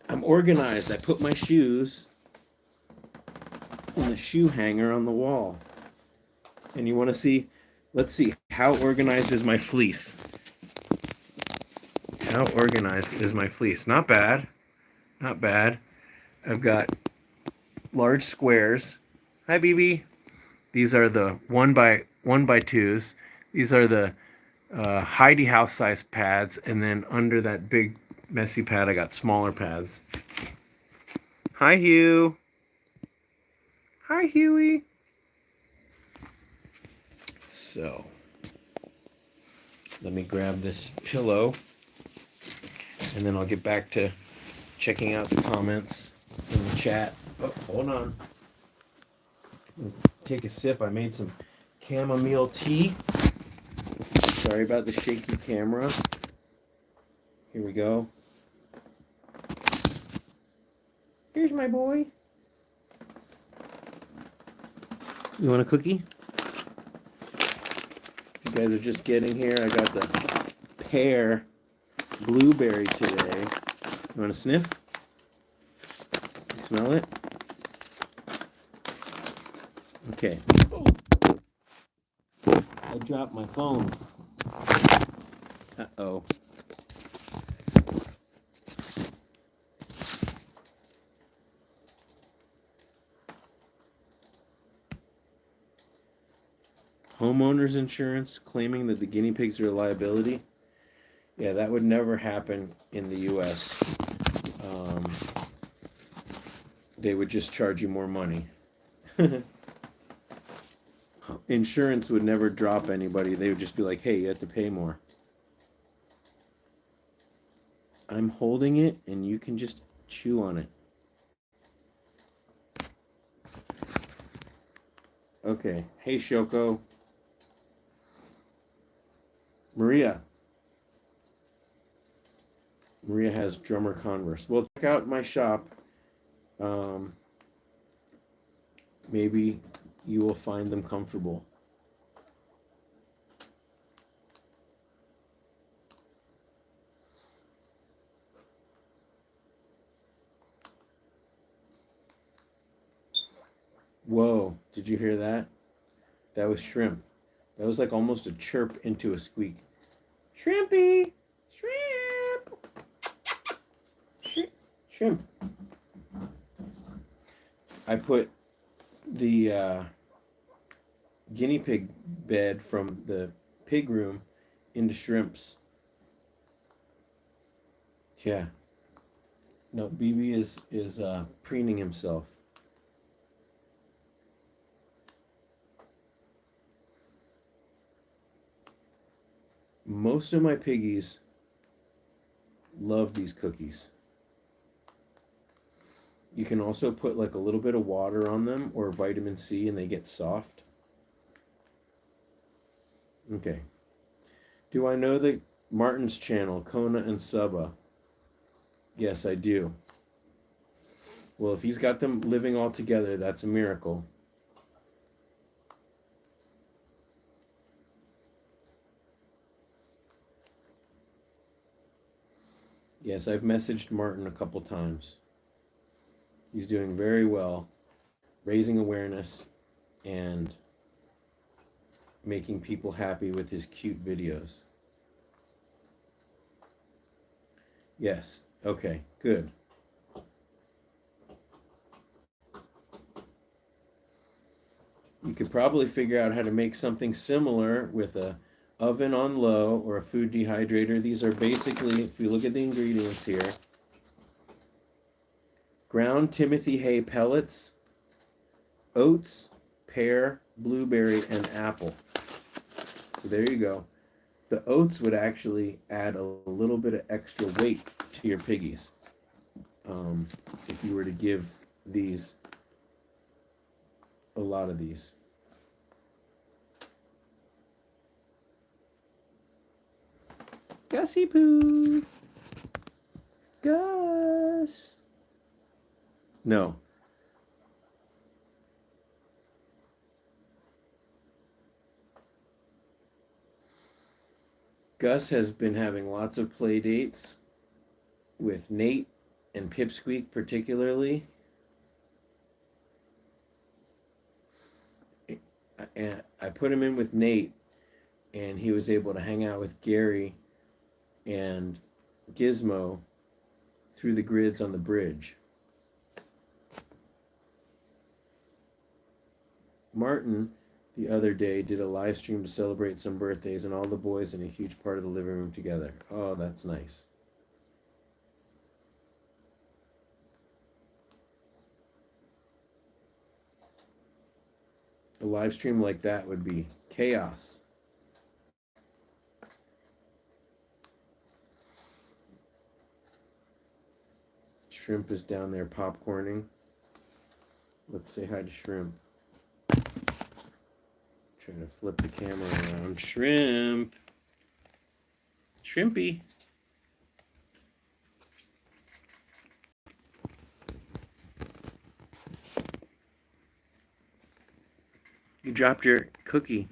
I'm organized. I put my shoes in the shoe hanger on the wall. And you want to see, let's see, how organized is my fleece? How organized is my fleece? Not bad. Not bad. I've got large squares. Hi, BB. These are the 1x2s. These are the Heidi House size pads, and then under that big messy pad I got smaller pads. Hi, Hugh. Hi, Huey. So let me grab this pillow, and then I'll get back to checking out the comments in the chat. Oh, hold on. Take a sip. I made some chamomile tea. Sorry about the shaky camera. Here we go. Here's my boy. You want a cookie? You guys are just getting here. I got the pear blueberry today. You want to sniff? You smell it? Okay. I dropped my phone. Uh-oh. Homeowners insurance claiming that the guinea pigs are a liability. Yeah, that would never happen in the U.S. They would just charge you more money. Insurance would never drop anybody. They would just be like, hey, you have to pay more. I'm holding it, and you can just chew on it. Okay. Hey, Shoko. Maria. Maria has drummer Converse. Well, check out my shop. Maybe you will find them comfortable. Whoa, did you hear that? That was shrimp. That was like almost a chirp into a squeak. Shrimpy! Shrimp! Shrimp. I put the guinea pig bed from the pig room into shrimps. Yeah. No, BB is preening himself. Most of my piggies love these cookies. You can also put like a little bit of water on them or vitamin C and they get soft. Okay. Do I know the Martin's channel, Kona and Suba? Yes, I do. Well, if he's got them living all together, that's a miracle. Yes, I've messaged Martin a couple times. He's doing very well, raising awareness and making people happy with his cute videos. Yes, okay, good. You could probably figure out how to make something similar with a oven on low or a food dehydrator. These are basically, if you look at the ingredients here, ground Timothy hay pellets, oats, pear, blueberry, and apple. So there you go. The oats would actually add a little bit of extra weight to your piggies if you were to give these a lot of these. Gussie poo. Gus. No. Gus has been having lots of play dates with Nate and Pipsqueak particularly. And I put him in with Nate, and he was able to hang out with Gary and Gizmo through the grids on the bridge. Martin, the other day, did a live stream to celebrate some birthdays, and all the boys in a huge part of the living room together. Oh, that's nice. A live stream like that would be chaos. Shrimp is down there popcorning. Let's say hi to Shrimp. Trying to flip the camera around. Shrimp. Shrimpy. You dropped your cookie.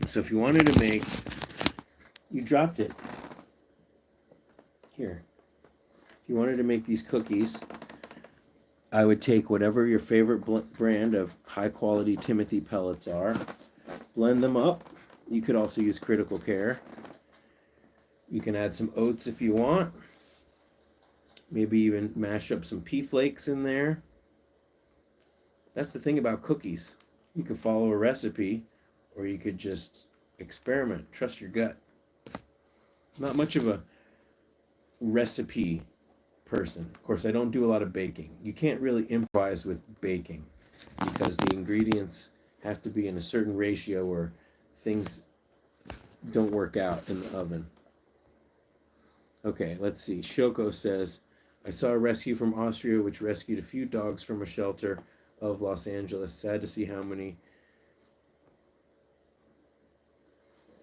So if you wanted to make, you dropped it. Here. If you wanted to make these cookies, I would take whatever your favorite brand of high quality Timothy pellets are, blend them up. You could also use Critical Care. You can add some oats if you want. Maybe even mash up some pea flakes in there. That's the thing about cookies. You could follow a recipe, or you could just experiment. Trust your gut. Not much of a recipe person. Of course, I don't do a lot of baking. You can't really improvise with baking because the ingredients have to be in a certain ratio or things don't work out in the oven. Okay, let's see. Shoko says, I saw a rescue from Austria which rescued a few dogs from a shelter of Los Angeles. Sad to see how many.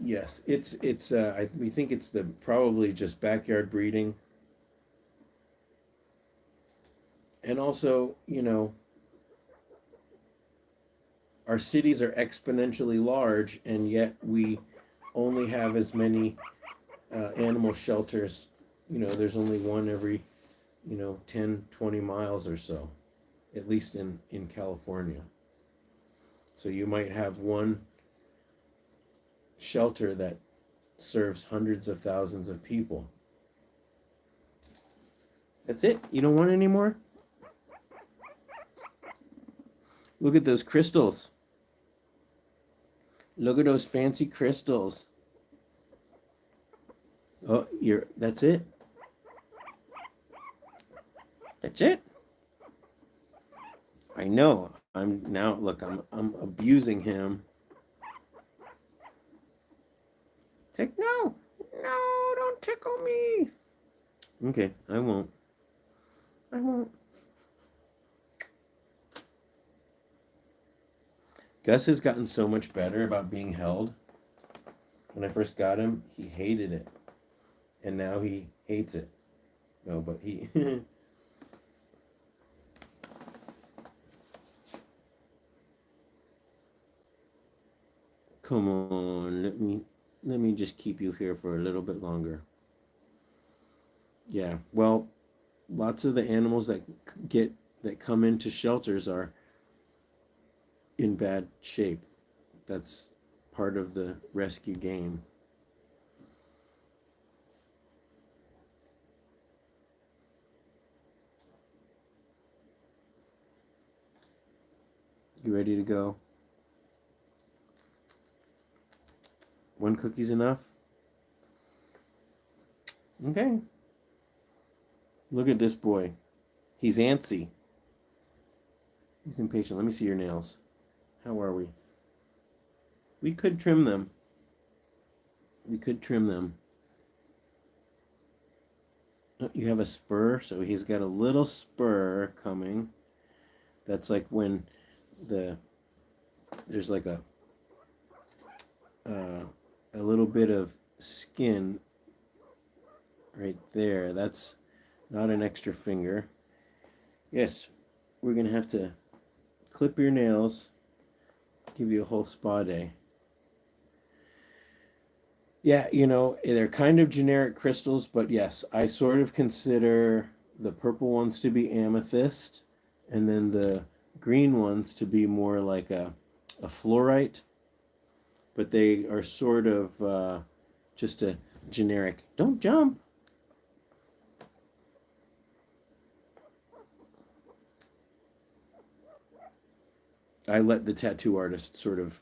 Yes, we think it's the probably just backyard breeding. And also, our cities are exponentially large, and yet we only have as many animal shelters. There's only one every, 10, 20 miles or so, at least in California. So you might have one shelter that serves hundreds of thousands of people. That's it? You don't want any more? Look at those crystals. Look at those fancy crystals. Oh, that's it? That's it? I know. I'm abusing him. It's like, no, don't tickle me. Okay, I won't. I won't. Gus has gotten so much better about being held. When I first got him, he hated it. And now he hates it. No, but he Come on, let me just keep you here for a little bit longer. Yeah, well, lots of the animals that come into shelters are in bad shape. That's part of the rescue game. You ready to go? One cookie's enough? Okay. Look at this boy. He's antsy. He's impatient. Let me see your nails. How are we? We could trim them. We could trim them. Oh, you have a spur, so he's got a little spur coming. That's like when there's like a little bit of skin right there. That's not an extra finger. Yes, we're gonna have to clip your nails, give you a whole spa day. Yeah, they're kind of generic crystals, but yes, I sort of consider the purple ones to be amethyst, and then the green ones to be more like a fluorite, but they are sort of just a generic. Don't jump. I let the tattoo artist sort of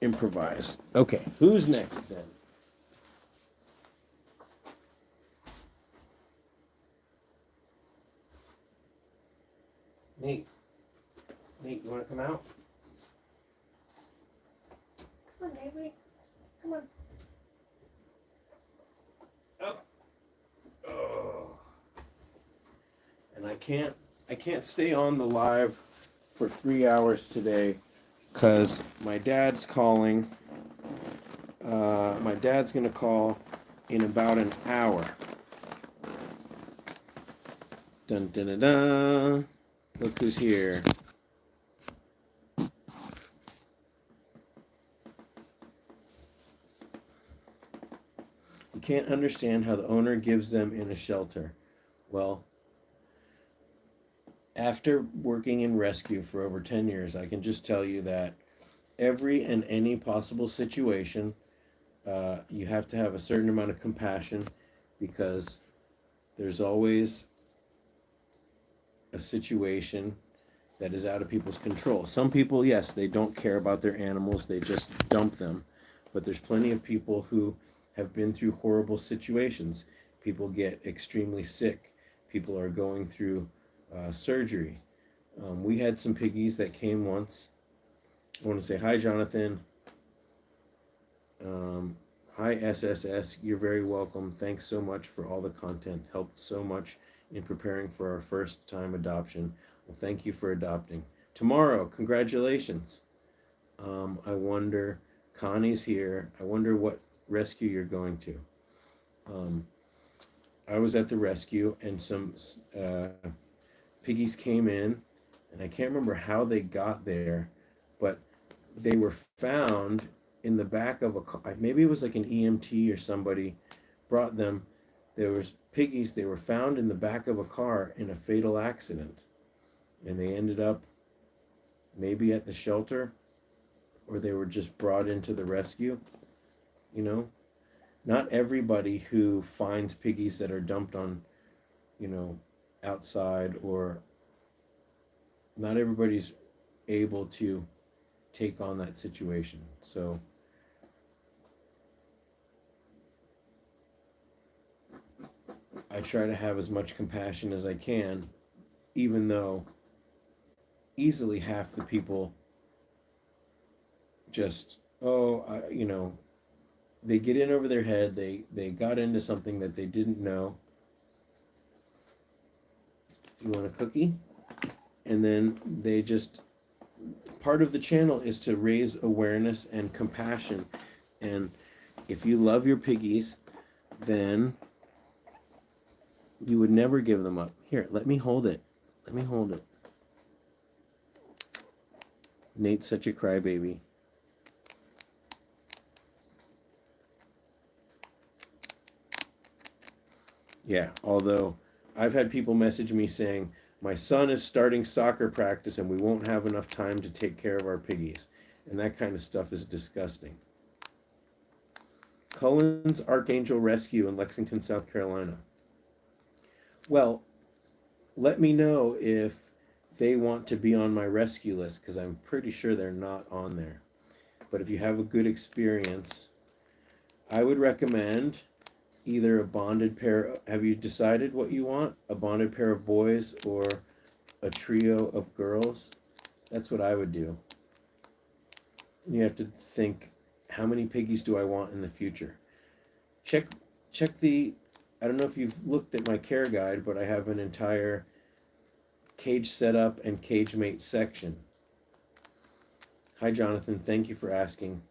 improvise. Okay, who's next then? Nate. Nate, you want to come out? Come on, Nate. Come on. Up. Oh. And I can't stay on the live for 3 hours today because my dad's calling. My dad's gonna call in about an hour. Dun dun dun dun. Look who's here. You can't understand how the owner gives them in a shelter. Well, after working in rescue for over 10 years, I can just tell you that every and any possible situation, you have to have a certain amount of compassion because there's always a situation that is out of people's control. Some people, yes, they don't care about their animals, they just dump them. But there's plenty of people who have been through horrible situations. People get extremely sick. People are going through surgery. We had some piggies that came once. I want to say hi, Jonathan. Hi, SSS. You're very welcome. Thanks so much for all the content. Helped so much in preparing for our first time adoption. Well, thank you for adopting. Tomorrow, congratulations. I wonder, Connie's here. I wonder what rescue you're going to. I was at the rescue and some piggies came in, and I can't remember how they got there, but they were found in the back of a car. Maybe it was like an EMT or somebody brought them. There was piggies. They were found in the back of a car in a fatal accident, and they ended up maybe at the shelter, or they were just brought into the rescue. Not everybody who finds piggies that are dumped on, outside, or not everybody's able to take on that situation. So I try to have as much compassion as I can, even though easily half the people just, they get in over their head. They got into something that they didn't know. You want a cookie? And then they just, part of the channel is to raise awareness and compassion. And if you love your piggies, then you would never give them up. Here, let me hold it. Let me hold it. Nate's such a crybaby. Yeah, although I've had people message me saying, my son is starting soccer practice and we won't have enough time to take care of our piggies. And that kind of stuff is disgusting. Cullen's Archangel Rescue in Lexington, South Carolina. Well, let me know if they want to be on my rescue list, because I'm pretty sure they're not on there. But if you have a good experience, I would recommend either a bonded pair. Have you decided what you want? A bonded pair of boys or a trio of girls? That's what I would do. You have to think, how many piggies do I want in the future? Check the, I don't know if you've looked at my care guide, but I have an entire cage setup and cage mate section. Hi Jonathan, thank you for asking.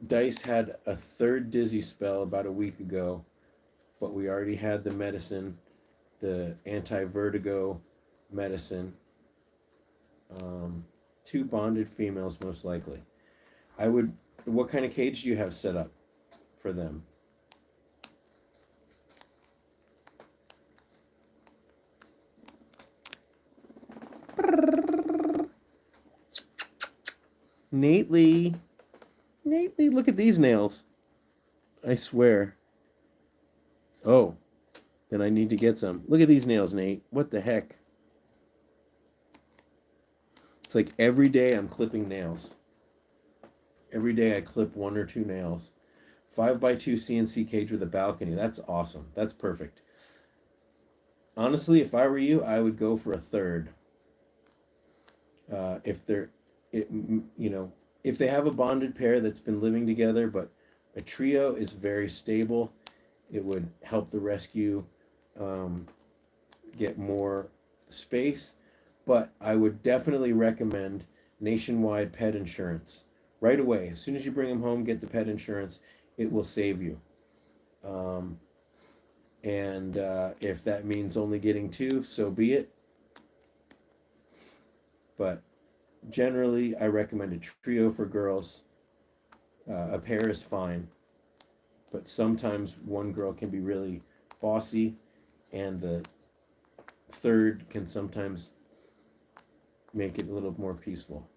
Dice had a third dizzy spell about a week ago, but we already had the medicine, the anti-vertigo medicine. 2 bonded females most likely. What kind of cage do you have set up for them? Nately, look at these nails. I swear. Oh, then I need to get some. Look at these nails, Nate. What the heck? It's like every day I'm clipping nails. Every day I clip 1 or 2 nails. 5x2 CNC cage with a balcony. That's awesome. That's perfect. Honestly, if I were you, I would go for a third. If they have a bonded pair that's been living together, but a trio is very stable, it would help the rescue get more space. But I would definitely recommend nationwide pet insurance right away. As soon as you bring them home, get the pet insurance. It will save you. If that means only getting 2, so be it. But generally, I recommend a trio for girls. A pair is fine. But sometimes one girl can be really bossy, and the third can sometimes make it a little more peaceful.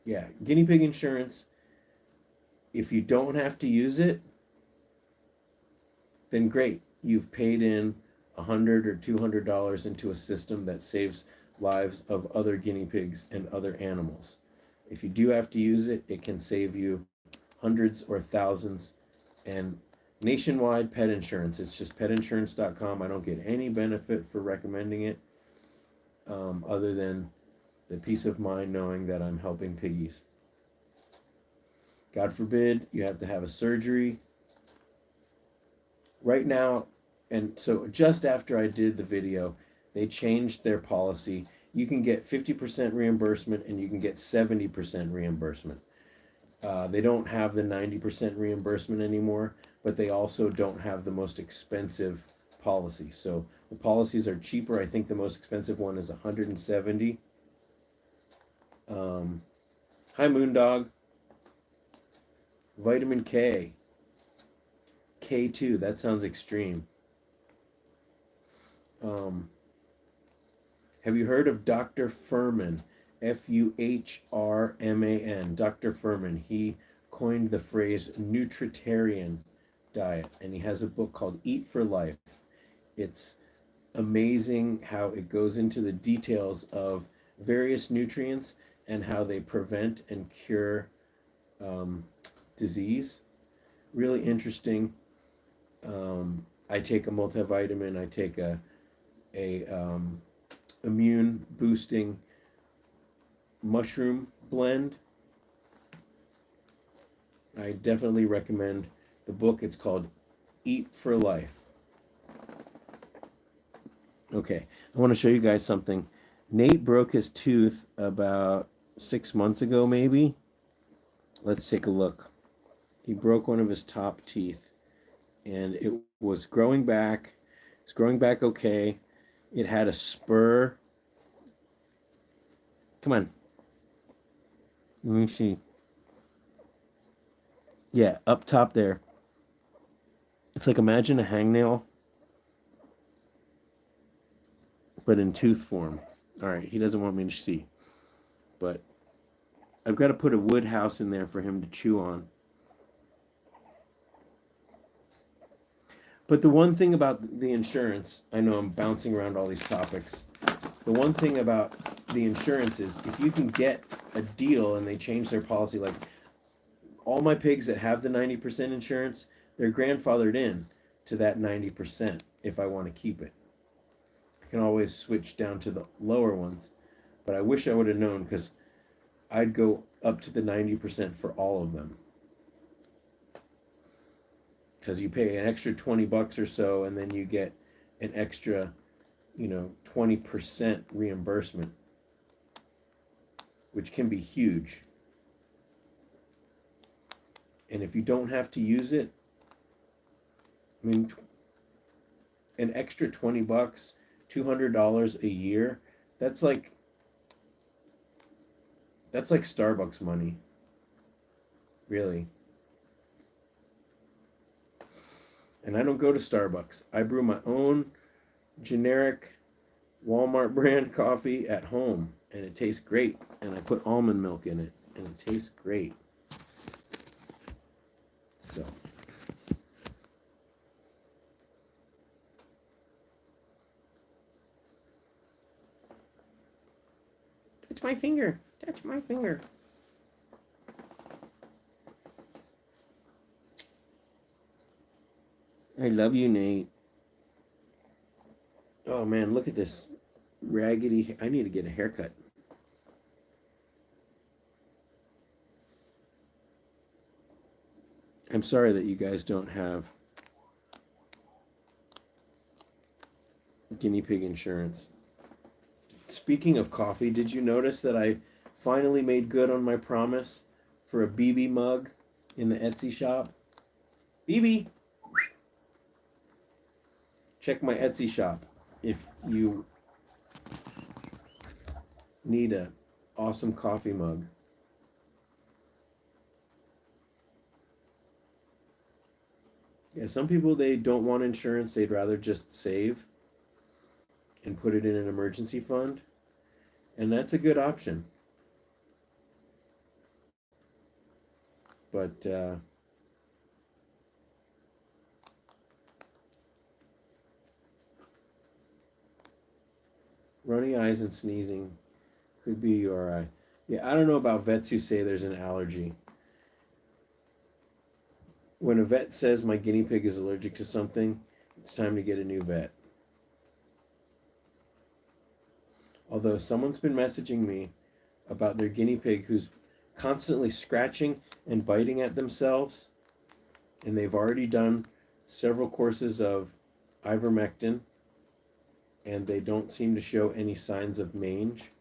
Yeah, guinea pig insurance, if you don't have to use it, then great. You've paid in $100 or $200 into a system that saves lives of other guinea pigs and other animals. If you do have to use it, it can save you hundreds or thousands. And nationwide pet insurance, it's just petinsurance.com. I don't get any benefit for recommending it, other than the peace of mind knowing that I'm helping piggies. God forbid you have to have a surgery. Right now, and so just after I did the video, they changed their policy. You can get 50% reimbursement and you can get 70% reimbursement. They don't have the 90% reimbursement anymore, but they also don't have the most expensive policy. So the policies are cheaper. I think the most expensive one is $170. Hi Moondog. Vitamin K. K2, that sounds extreme. Have you heard of Dr. Furman? Fuhrman. Dr. Furman. He coined the phrase nutritarian diet, and he has a book called Eat for Life. It's amazing how it goes into the details of various nutrients and how they prevent and cure disease. Really interesting. I take a multivitamin. I take a immune boosting mushroom blend. I definitely recommend the book. It's called eat for life. Okay, I want to show you guys something. Nate broke his tooth about 6 months ago, maybe. Let's take a look. He broke one of his top teeth, and it was growing back. It's growing back okay. It had a spur. Come on. Let me see. Yeah, up top there. It's like, imagine a hangnail, but in tooth form. All right, he doesn't want me to see, but I've got to put a wood house in there for him to chew on. But the one thing about the insurance, I know I'm bouncing around all these topics. The one thing about the insurance is if you can get a deal and they change their policy, like all my pigs that have the 90% insurance, they're grandfathered in to that 90% if I want to keep it. I can always switch down to the lower ones, but I wish I would have known, because I'd go up to the 90% for all of them. Because you pay an extra $20 or so, and then you get an extra, 20% reimbursement, which can be huge. And if you don't have to use it, I mean, an extra $20, $200 a year, that's like Starbucks money, really. And I don't go to Starbucks. I brew my own generic Walmart brand coffee at home, and it tastes great. And I put almond milk in it, and it tastes great. So touch my finger. Touch my finger. I love you, Nate. Oh man, look at this raggedy. I need to get a haircut. I'm sorry that you guys don't have guinea pig insurance. Speaking of coffee, did you notice that I finally made good on my promise for a BB mug in the Etsy shop? BB! Check my Etsy shop if you need an awesome coffee mug. Yeah, some people, they don't want insurance. They'd rather just save and put it in an emergency fund. And that's a good option. But runny eyes and sneezing could be your yeah, I don't know about vets who say there's an allergy. When a vet says my guinea pig is allergic to something, it's time to get a new vet. Although someone's been messaging me about their guinea pig who's constantly scratching and biting at themselves, and they've already done several courses of ivermectin, and they don't seem to show any signs of mange.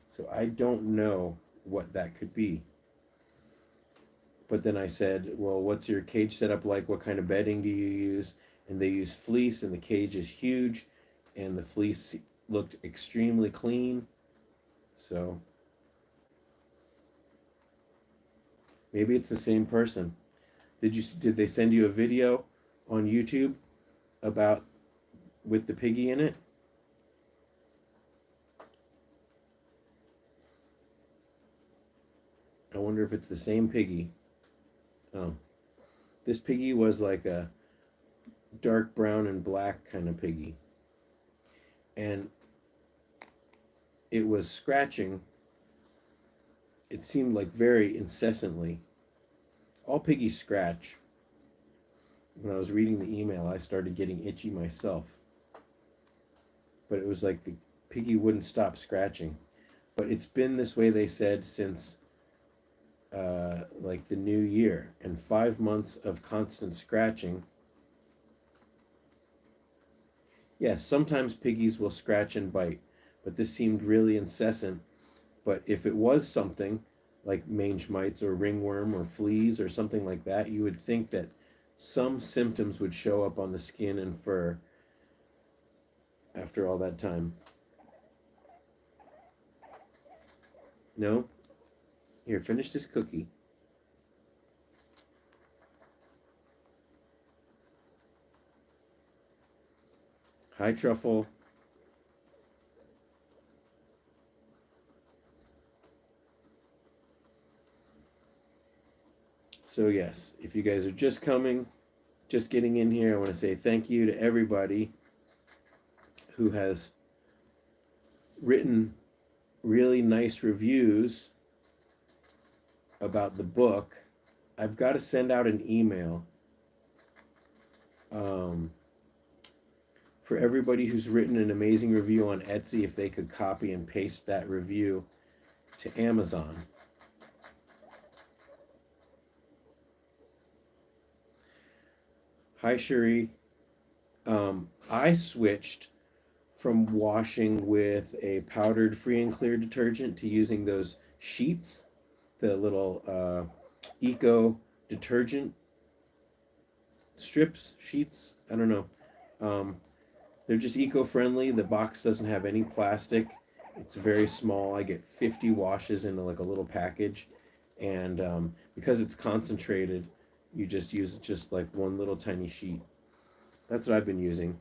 So I don't know what that could be. But then I said, well, what's your cage setup like? What kind of bedding do you use? And they use fleece, and the cage is huge, and the fleece looked extremely clean. So maybe it's the same person. Did they send you a video on YouTube about with the piggy in it? I wonder if it's the same piggy. Oh, this piggy was like a dark brown and black kind of piggy, and it was scratching. It seemed like very incessantly. All piggies scratch. When I was reading the email, I started getting itchy myself, but it was like the piggy wouldn't stop scratching. But it's been this way, they said, since like the new year, and 5 months of constant scratching Yes, sometimes piggies will scratch and bite, but this seemed really incessant. But if it was something like mange mites or ringworm or fleas or something like that, you would think that some symptoms would show up on the skin and fur after all that time. No? Here, finish this cookie. Hi, Truffle. So, yes, if you guys are just getting in here, I want to say thank you to everybody who has written really nice reviews about the book. I've got to send out an email for everybody who's written an amazing review on Etsy, if they could copy and paste that review to Amazon. Hi, Cherie. I switched from washing with a powdered free and clear detergent to using those sheets, the little eco detergent strips, sheets. I don't know. They're just eco-friendly. The box doesn't have any plastic. It's very small. I get 50 washes in like a little package, and because it's concentrated, you just use just like one little tiny sheet. That's what I've been using.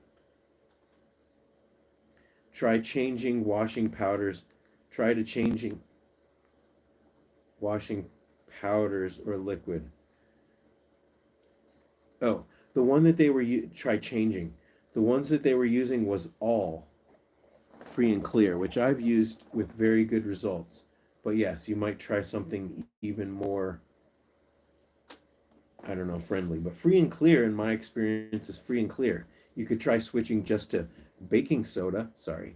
Try changing washing powders. Try to changing washing powders or liquid. Oh, the one that they were try changing. The ones that they were using was all free and clear, which I've used with very good results. But yes, you might try something even more, I don't know, friendly. But free and clear, in my experience, is free and clear. You could try switching just to baking soda. Sorry.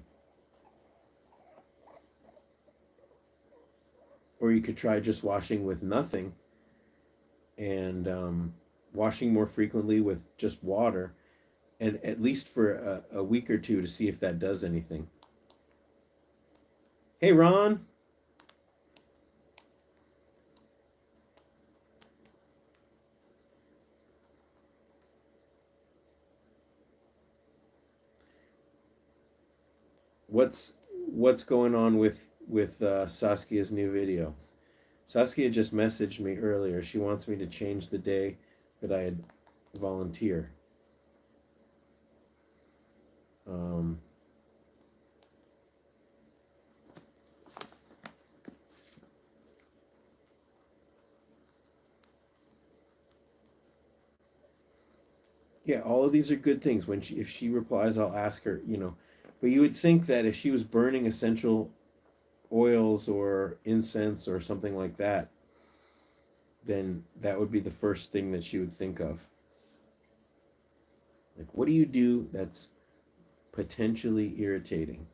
Or you could try just washing with nothing and washing more frequently with just water, and at least for a week or two to see if that does anything. Hey, Ron. What's going on with Saskia's new video? Saskia just messaged me earlier. She wants me to change the day that I had volunteer. Um, yeah, all of these are good things. If she replies, I'll ask her. But you would think that if she was burning essential oils or incense or something like that, then that would be the first thing that she would think of. Like, what do you do that's potentially irritating?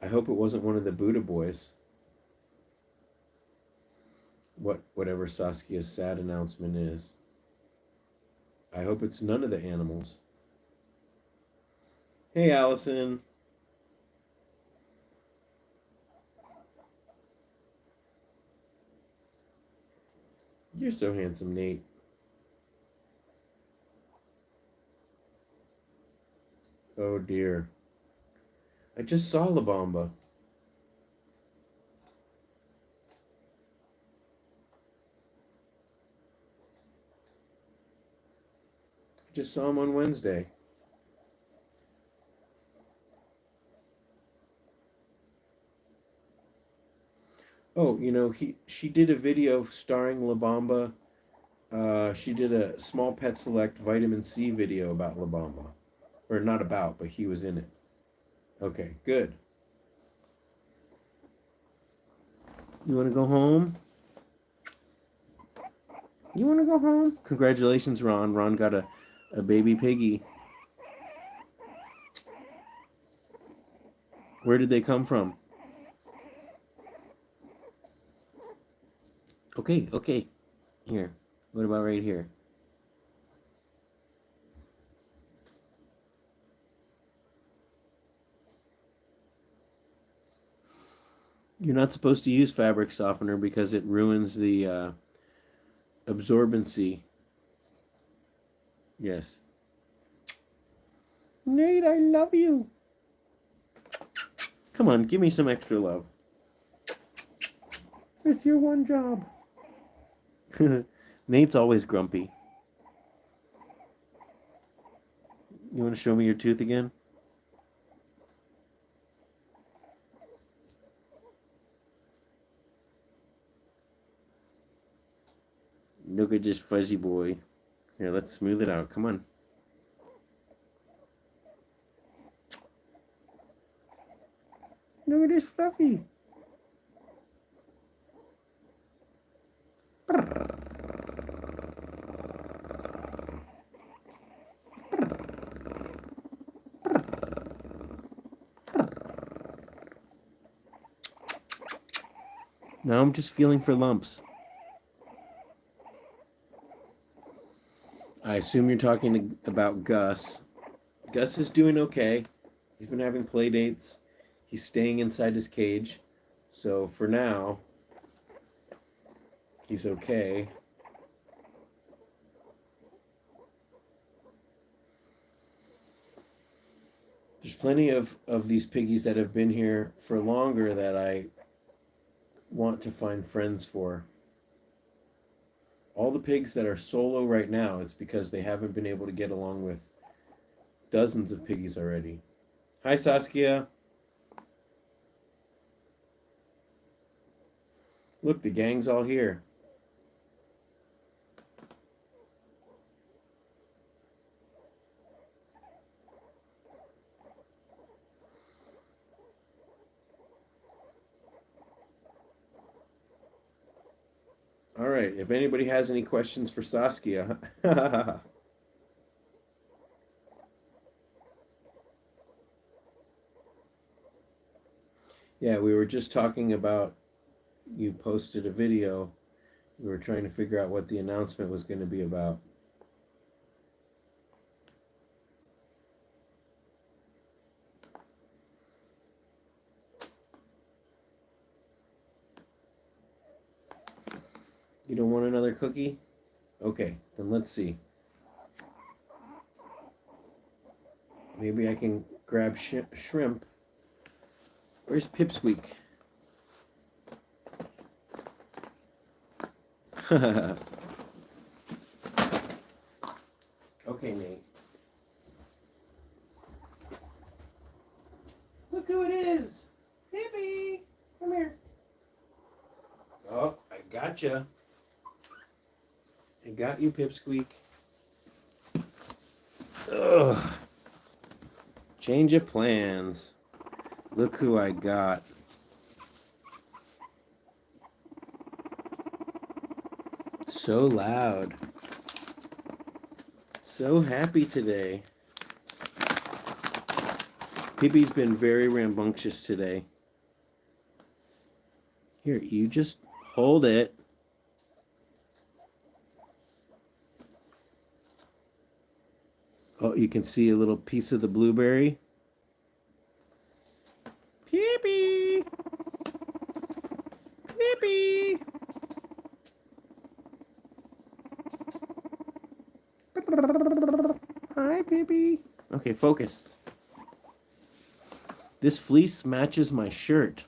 I hope it wasn't one of the Buddha boys. Whatever Saskia's sad announcement is. I hope it's none of the animals. Hey, Allison. You're so handsome, Nate. Oh dear. I just saw La Bamba. I just saw him on Wednesday. Oh, she did a video starring La Bamba. She did a Small Pet Select vitamin C video about La Bamba. Or not about, but he was in it. Okay, good. You want to go home? You want to go home? Congratulations, Ron. Ron got a baby piggy. Where did they come from? Okay. Here. What about right here? You're not supposed to use fabric softener because it ruins the absorbency. Yes. Nate, I love you. Come on, give me some extra love. It's your one job. Nate's always grumpy. You want to show me your tooth again? Look at this fuzzy boy. Here, let's smooth it out. Come on. Look at this fluffy. Now I'm just feeling for lumps. I assume you're talking about Gus. Gus is doing okay. He's been having play dates. He's staying inside his cage. So for now, he's okay. There's plenty of these piggies that have been here for longer that I want to find friends for. All the pigs that are solo right now, it's because they haven't been able to get along with dozens of piggies already. Hi, Saskia. Look, the gang's all here. All right, if anybody has any questions for Saskia. Yeah, we were just talking about, you posted a video. We were trying to figure out what the announcement was going to be about. You don't want another cookie? Okay, then let's see. Maybe I can grab shrimp. Where's Pipsqueak? Okay, Nate. Look who it is! Pippi! Come here. Oh, I gotcha. I got you, Pipsqueak. Ugh. Change of plans. Look who I got. So loud. So happy today. Pippi's been very rambunctious today. Here, you just hold it. Oh, you can see a little piece of the blueberry. Pippi! Pippi! Hi, Pippi. Okay, focus. This fleece matches my shirt.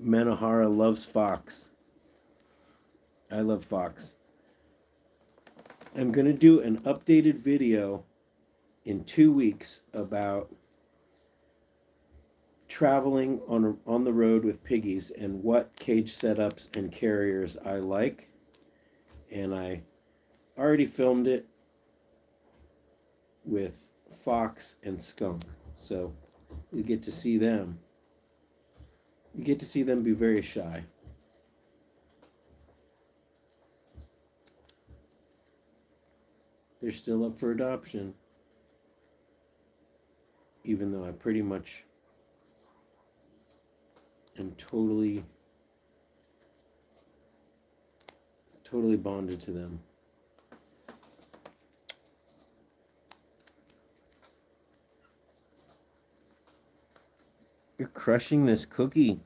Manohara loves fox. I love fox. I'm going to do an updated video in 2 weeks about traveling on the road with piggies and what cage setups and carriers I like. And I already filmed it with fox and skunk. So you get to see them. You get to see them be very shy. They're still up for adoption. Even though I pretty much am totally totally bonded to them. You're crushing this cookie,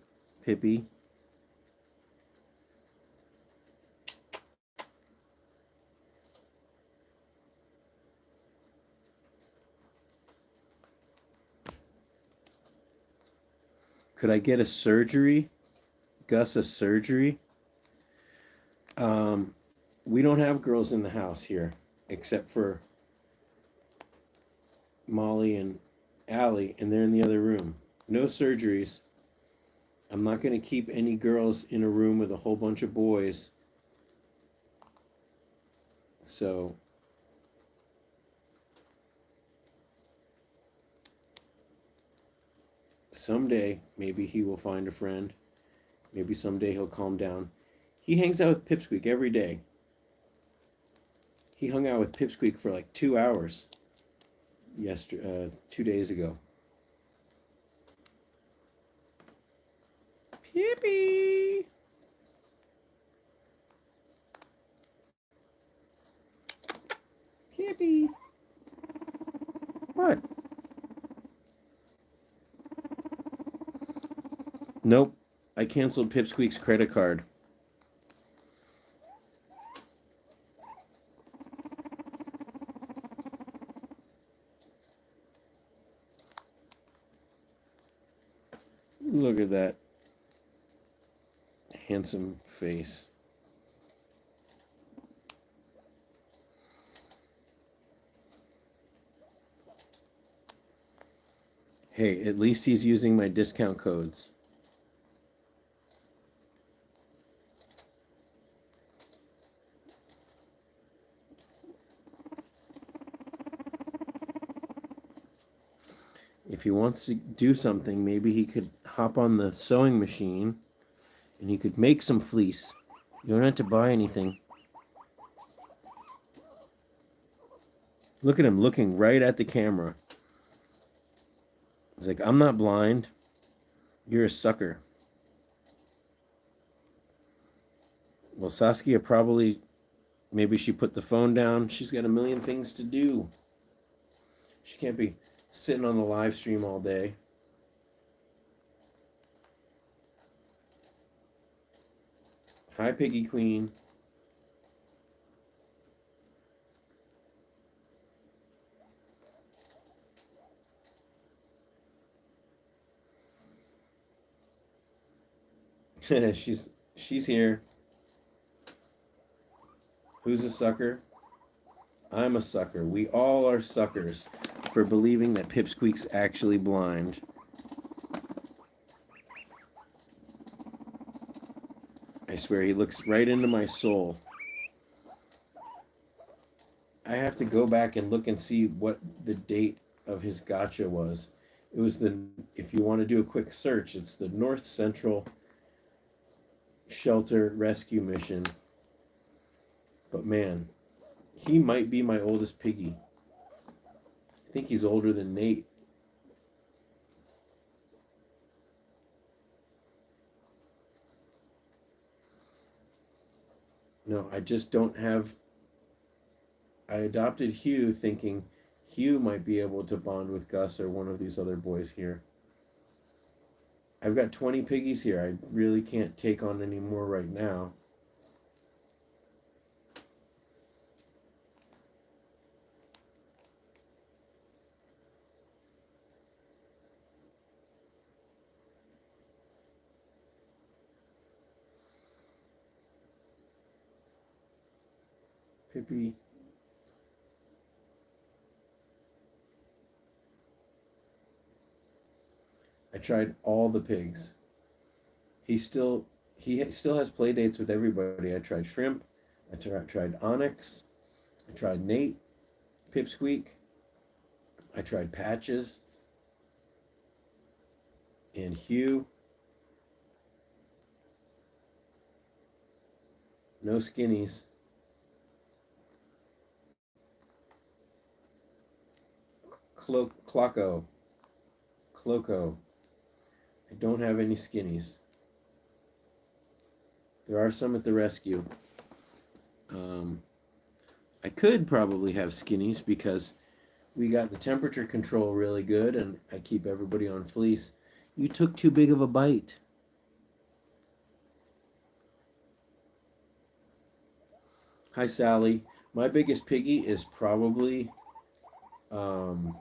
Pippi. Could I get a surgery? Gus, a surgery? We don't have girls in the house here, except for Molly and Allie, and they're in the other room. No surgeries. I'm not going to keep any girls in a room with a whole bunch of boys. So someday, maybe he will find a friend. Maybe someday he'll calm down. He hangs out with Pipsqueak every day. He hung out with Pipsqueak for like 2 hours 2 days ago. Pippi! Pippi! What? Nope. I canceled Pipsqueak's credit card. Look at that handsome face. Hey, at least he's using my discount codes. If he wants to do something, maybe he could hop on the sewing machine and he could make some fleece. You don't have to buy anything. Look at him looking right at the camera. He's like, I'm not blind. You're a sucker. Well, Saskia probably, maybe she put the phone down. She's got a million things to do. She can't be sitting on the live stream all day. Hi, Piggy Queen. she's here. Who's a sucker? I'm a sucker. We all are suckers for believing that Pipsqueak's actually blind. I swear he looks right into my soul. I have to go back and look and see what the date of his gotcha was. It was if you want to do a quick search, it's the North Central Shelter Rescue Mission. But man, he might be my oldest piggy. I think he's older than Nate. No, I just don't have... I adopted Hugh thinking Hugh might be able to bond with Gus or one of these other boys here. I've got 20 piggies here. I really can't take on any more right now. Pippi. I tried all the pigs. He still has play dates with everybody. I tried Shrimp. I tried Onyx. I tried Nate, Pipsqueak. I tried Patches and Hugh. No skinnies. Cloco. I don't have any skinnies. There are some at the rescue. I could probably have skinnies because we got the temperature control really good and I keep everybody on fleece. You took too big of a bite. Hi, Sally. My biggest piggy is probably, um,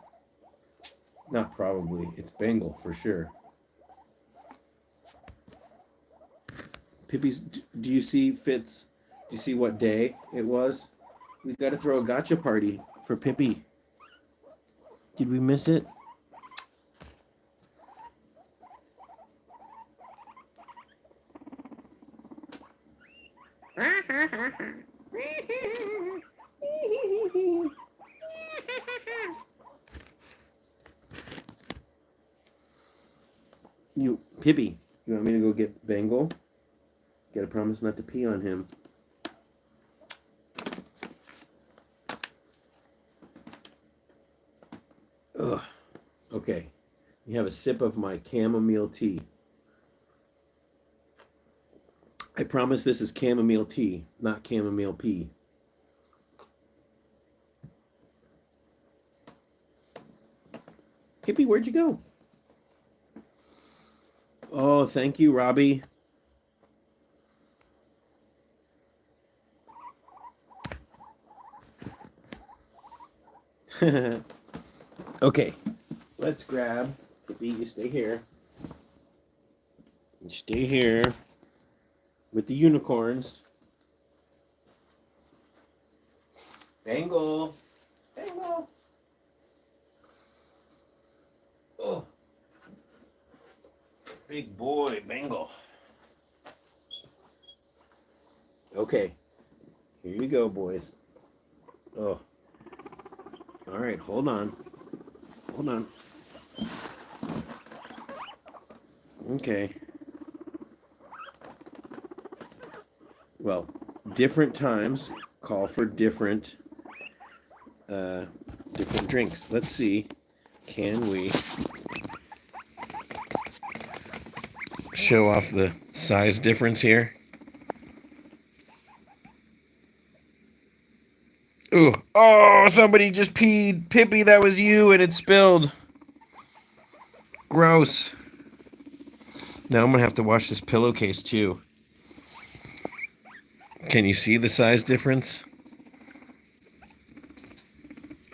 not probably, it's Bengal for sure. Pippi's, do you see Fitz? Do you see what day it was? We got to throw a gotcha party for Pippi. Did we miss it? You, Pippi, you want me to go get Bengal? Gotta promise not to pee on him. Ugh. Okay. You have a sip of my chamomile tea. I promise this is chamomile tea, not chamomile pee. Pippi, where'd you go? Oh, thank you, Robbie. Okay, let's grab. Pippi, you stay here. You stay here with the unicorns. Bengal. Bengal. Oh. Big boy, Bengal. Okay. Here you go, boys. Oh. All right, hold on. Hold on. Okay. Well, different times call for different different drinks. Let's see. Can we show off the size difference here? Ooh. Oh, somebody just peed. Pippi, that was you, and it spilled. Gross. Now I'm going to have to wash this pillowcase, too. Can you see the size difference?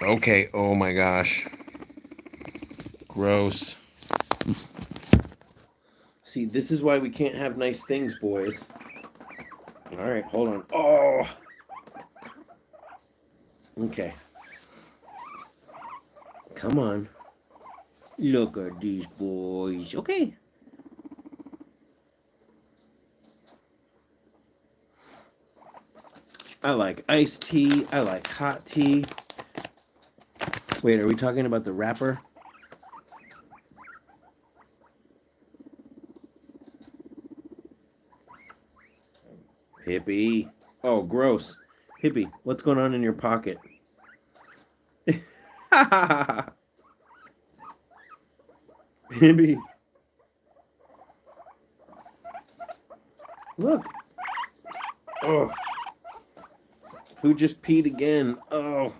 Okay. Oh, my gosh. Gross. See, this is why we can't have nice things, boys. All right, hold on. Oh! Okay. Come on. Look at these boys. Okay. I like iced tea. I like hot tea. Wait, are we talking about the wrapper? Pippi. Oh, gross. Pippi, what's going on in your pocket? Pippi. Look. Oh. Who just peed again? Oh.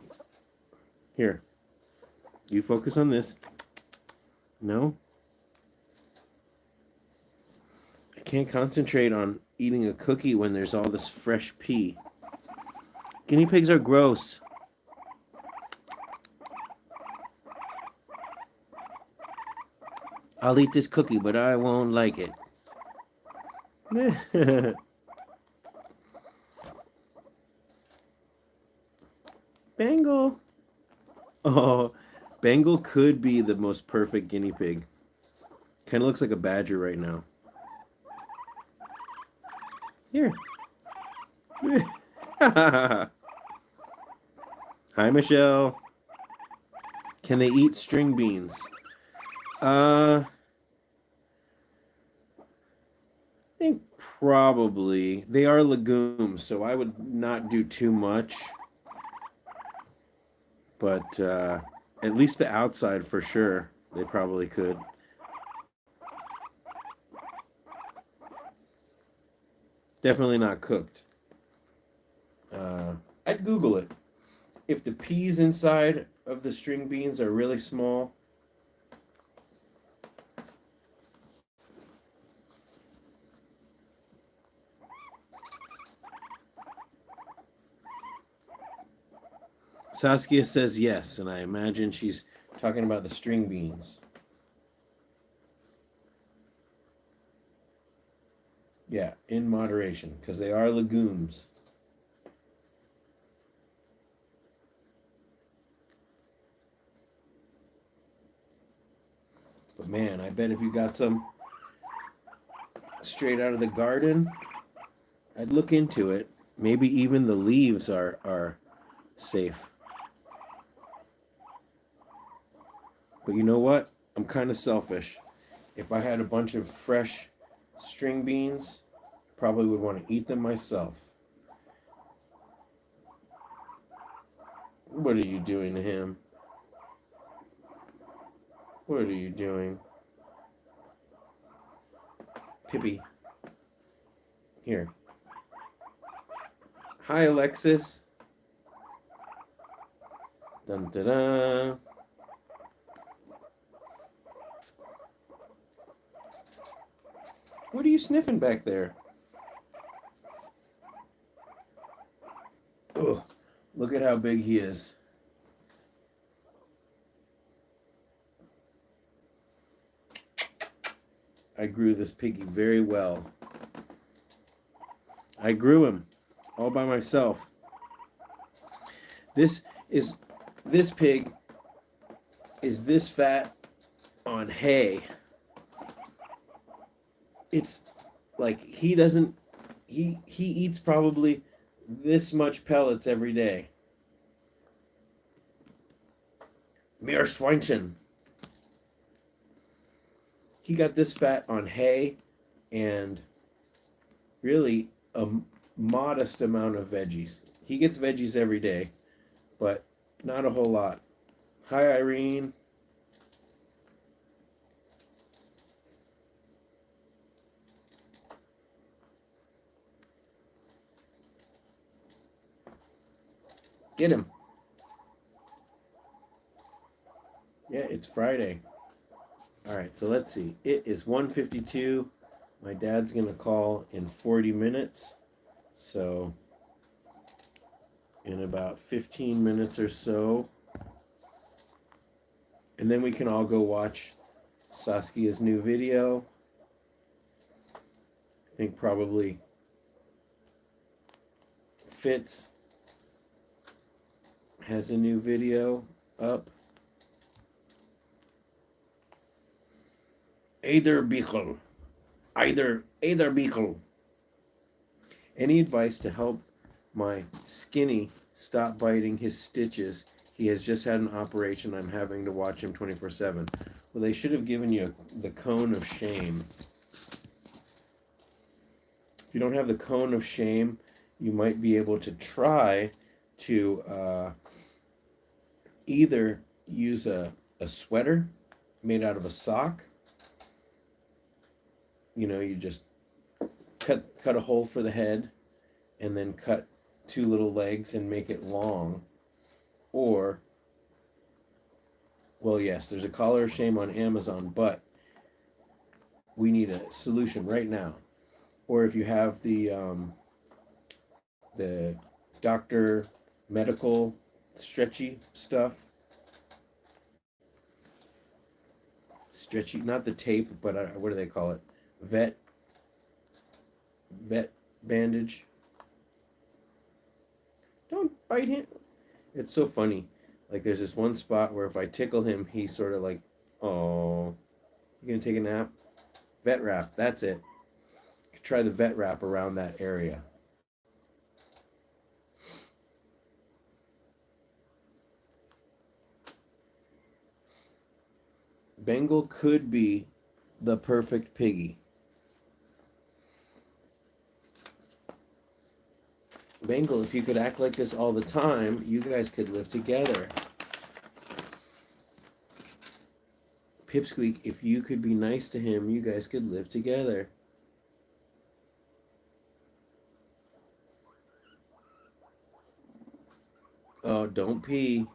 Here. You focus on this. No? I can't concentrate on eating a cookie when there's all this fresh pee. Guinea pigs are gross. I'll eat this cookie, but I won't like it. Bengal. Oh, Bengal could be the most perfect guinea pig. Kind of looks like a badger right now. Here. Hi, Michelle. Can they eat string beans? I think probably. They are legumes, so I would not do too much. But at least the outside for sure, they probably could. Definitely not cooked. I'd Google it. If the peas inside of the string beans are really small, Saskia says yes, and I imagine she's talking about the string beans. Yeah, in moderation, because they are legumes. But man, I bet if you got some straight out of the garden, I'd look into it. Maybe even the leaves are safe. But you know what? I'm kind of selfish. If I had a bunch of fresh string beans, probably would want to eat them myself. What are you doing to him? What are you doing? Pippi. Here. Hi, Alexis. Dun da da. What are you sniffing back there? Oh, look at how big he is. I grew this piggy very well. I grew him all by myself. This pig is this fat on hay. It's like he eats probably this much pellets every day. Meerschweinchen. He got this fat on hay and really a modest amount of veggies. He gets veggies every day, but not a whole lot. Hi, Irene. Get him. Yeah, it's Friday. All right, so let's see. It is 1:52. My dad's going to call in 40 minutes. So in about 15 minutes or so. And then we can all go watch Saskia's new video. I think probably Fitz has a new video up. Eider Bichel. Eider Bichel. Any advice to help my Skinny stop biting his stitches? He has just had an operation. I'm having to watch him 24/7. Well, they should have given you the cone of shame. If you don't have the cone of shame, you might be able to try to either use a sweater made out of a sock. You know, you just cut a hole for the head and then cut two little legs and make it long. Or, well, yes, there's a collar of shame on Amazon, but we need a solution right now. Or if you have the doctor medical stretchy stuff, stretchy, not the tape, but what do they call it? Vet bandage. Don't bite him. It's so funny. Like there's this one spot where if I tickle him, he's sort of like, oh, you gonna take a nap? Vet wrap, that's it. Try the vet wrap around that area. Bengal could be the perfect piggy. Bengal, if you could act like this all the time, you guys could live together. Pipsqueak, if you could be nice to him, you guys could live together. Oh, don't pee.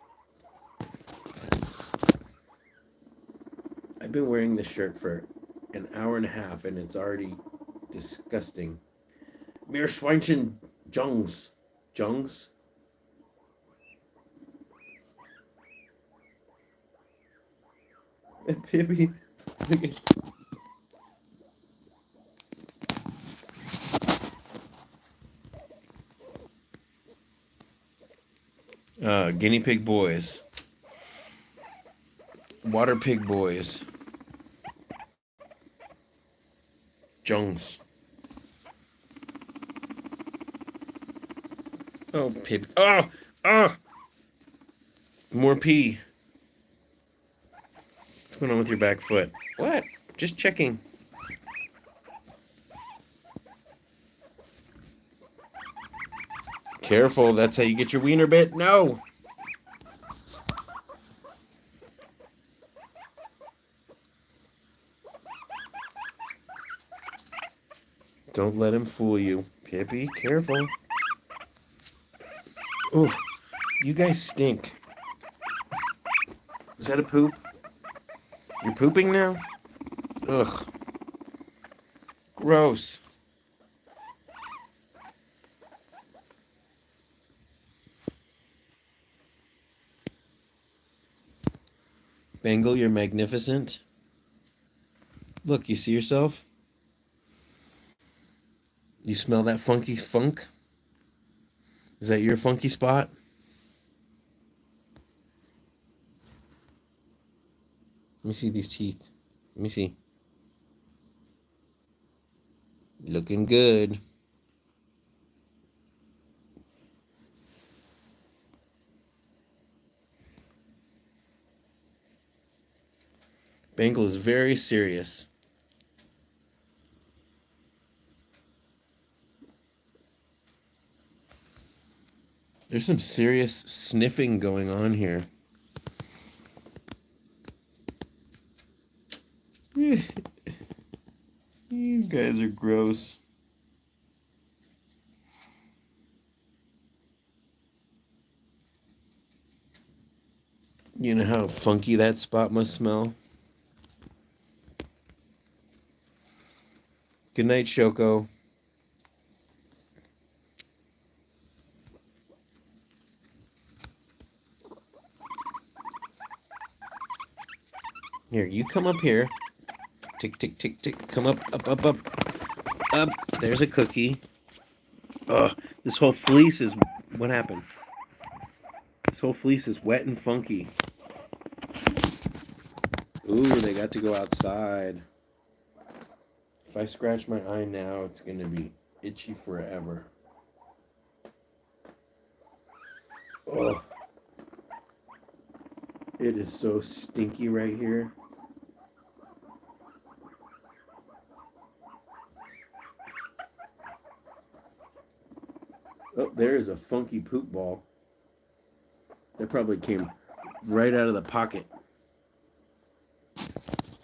I've been wearing this shirt for an hour and a half and it's already disgusting. Meerschweinchen Jungs. Jungs? Pibby. Guinea pig boys. Water pig boys. Jungs. Oh, pib. Oh! Oh! More pee. What's going on with your back foot? What? Just checking. Careful, that's how you get your wiener bit. No! Don't let him fool you. Pippi, careful. Oh, you guys stink. Is that a poop? You're pooping now? Ugh. Gross. Bengal, you're magnificent. Look, you see yourself? You smell that funky funk? Is that your funky spot? Let me see these teeth. Let me see. Looking good. Bengal is very serious. There's some serious sniffing going on here. You guys are gross. You know how funky that spot must smell? Good night, Shoko. Here, you come up here. Tick, tick, tick, tick. Come up, up, up, up. Up. There's a cookie. Ugh, this whole fleece is... What happened? This whole fleece is wet and funky. Ooh, they got to go outside. If I scratch my eye now, it's going to be itchy forever. Ugh. It is so stinky right here. Oh, there is a funky poop ball. That probably came right out of the pocket.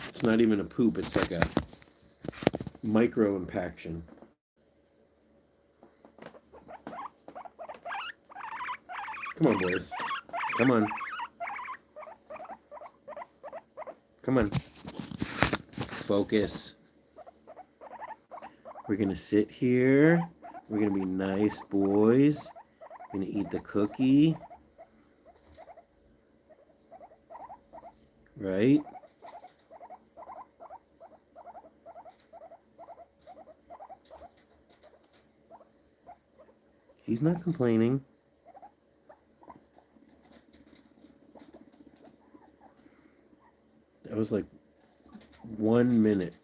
It's not even a poop, it's like a micro impaction. Come on, boys. Come on. Come on. Focus. We're going to sit here. We're going to be nice boys. We're going to eat the cookie. Right? He's not complaining. That was like 1 minute.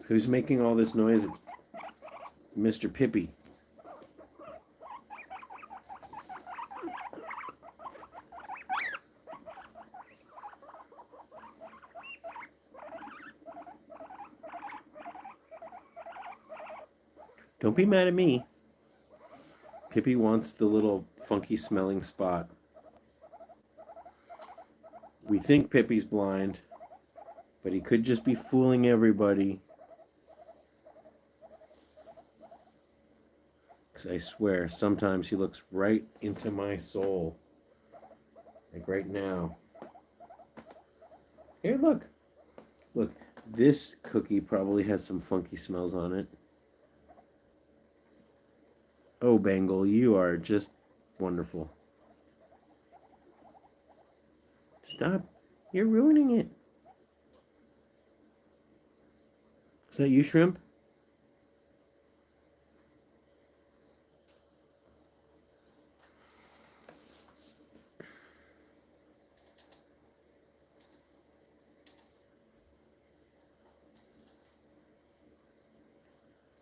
Who's making all this noise? Mr. Pippi. Don't be mad at me. Pippi wants the little funky smelling spot. We think Pippi's blind. But he could just be fooling everybody. 'Cause I swear, sometimes he looks right into my soul. Like right now. Here, look. Look, this cookie probably has some funky smells on it. Oh, Bengal, you are just wonderful. Stop. You're ruining it. Is that you, Shrimp?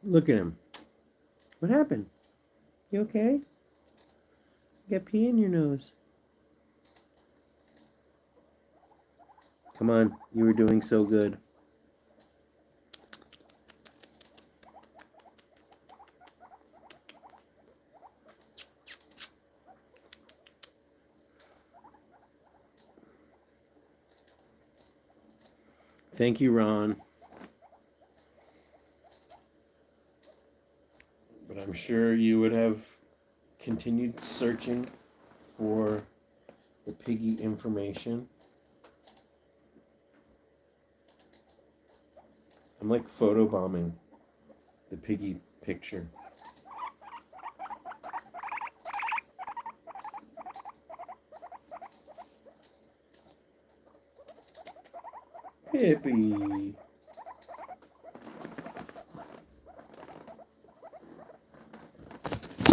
Look at him. What happened? You okay? You got pee in your nose. Come on, you were doing so good. Thank you, Ron. But I'm sure you would have continued searching for the piggy information. I'm like photobombing the piggy picture. Pippi.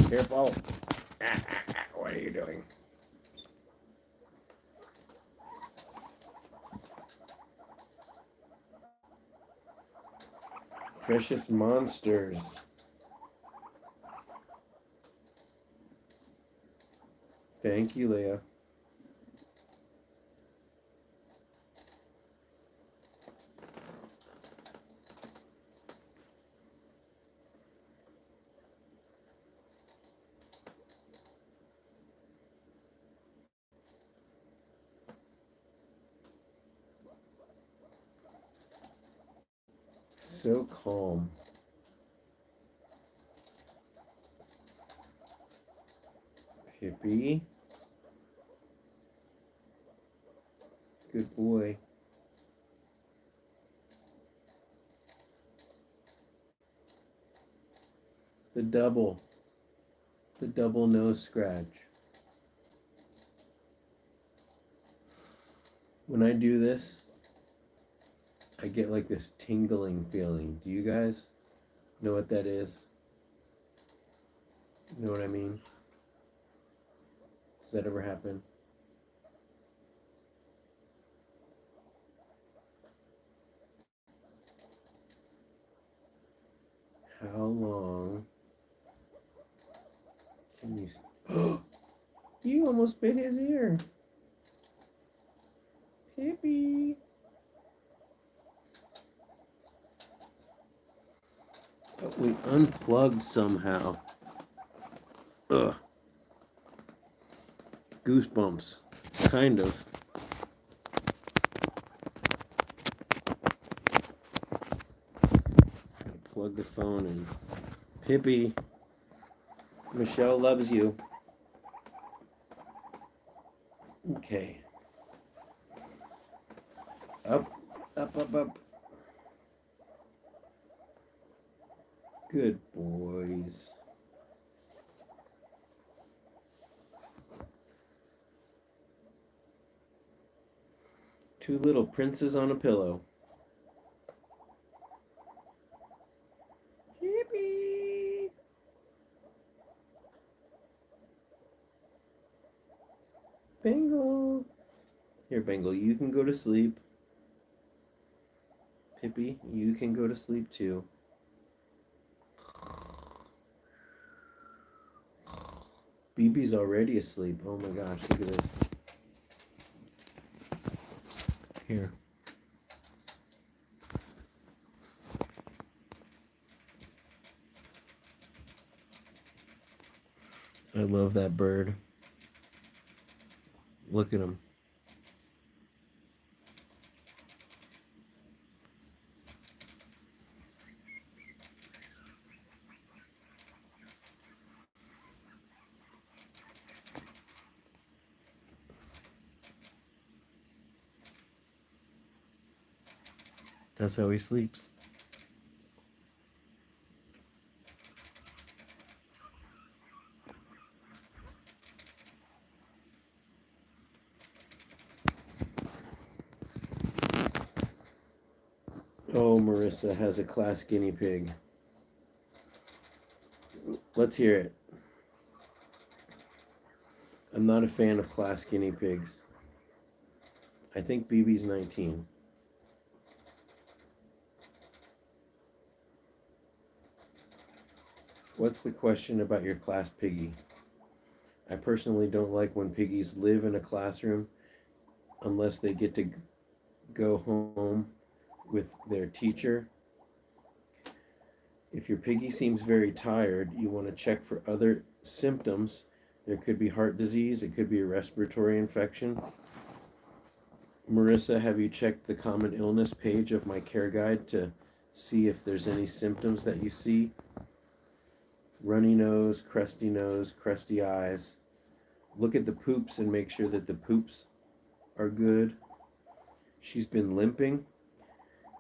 Careful. What are you doing? Precious monsters. Thank you, Leah. So calm. Pippi. Good boy. The double nose scratch. When I do this, I get like this tingling feeling. Do you guys know what that is? You know what I mean? Does that ever happen? How long can you... You almost bit his ear. Pippi. But we unplugged somehow. Ugh. Goosebumps. Kind of. Plug the phone in. Pippi. Michelle loves you. Okay. Up, up, up, up. Good boys. Two little princes on a pillow. Pippi. Bengal. Here, Bengal, you can go to sleep. Pippi, you can go to sleep too. BB's already asleep. Oh my gosh, look at this. Here. I love that bird. Look at him. That's how he sleeps. Oh, Marissa has a class guinea pig. Let's hear it. I'm not a fan of class guinea pigs. I think BB's 19. What's the question about your class piggy? I personally don't like when piggies live in a classroom unless they get to go home with their teacher. If your piggy seems very tired, you want to check for other symptoms. There could be heart disease, it could be a respiratory infection. Marissa, have you checked the common illness page of my care guide to see if there's any symptoms that you see? Runny nose, crusty eyes. Look at the poops and make sure that the poops are good. She's been limping.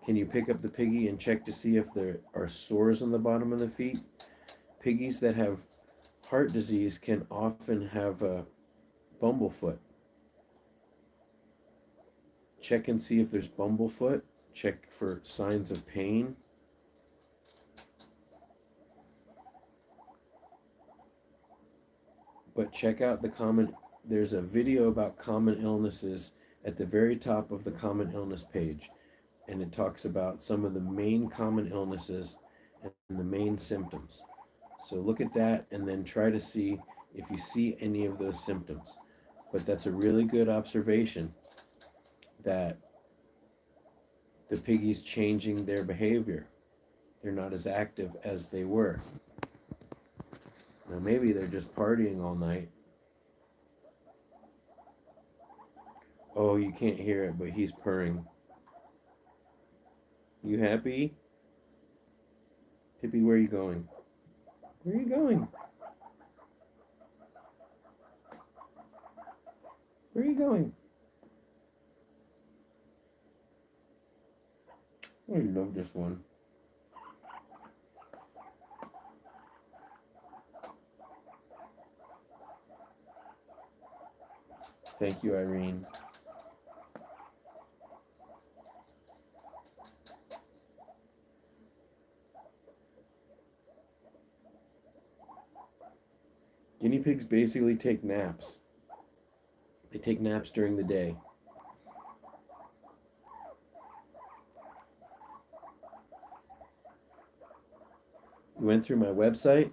Can you pick up the piggy and check to see if there are sores on the bottom of the feet? Piggies that have heart disease can often have a bumblefoot. Check and see if there's bumblefoot. Check for signs of pain. But check out there's a video about common illnesses at the very top of the common illness page. And it talks about some of the main common illnesses and the main symptoms. So look at that and then try to see if you see any of those symptoms. But that's a really good observation that the piggy's changing their behavior. They're not as active as they were. Now maybe they're just partying all night. Oh, you can't hear it, but he's purring. You happy? Hippie, where are you going? Where are you going? Where are you going? Oh, you love this one. Thank you, Irene. Guinea pigs basically take naps. They take naps during the day. You went through my website,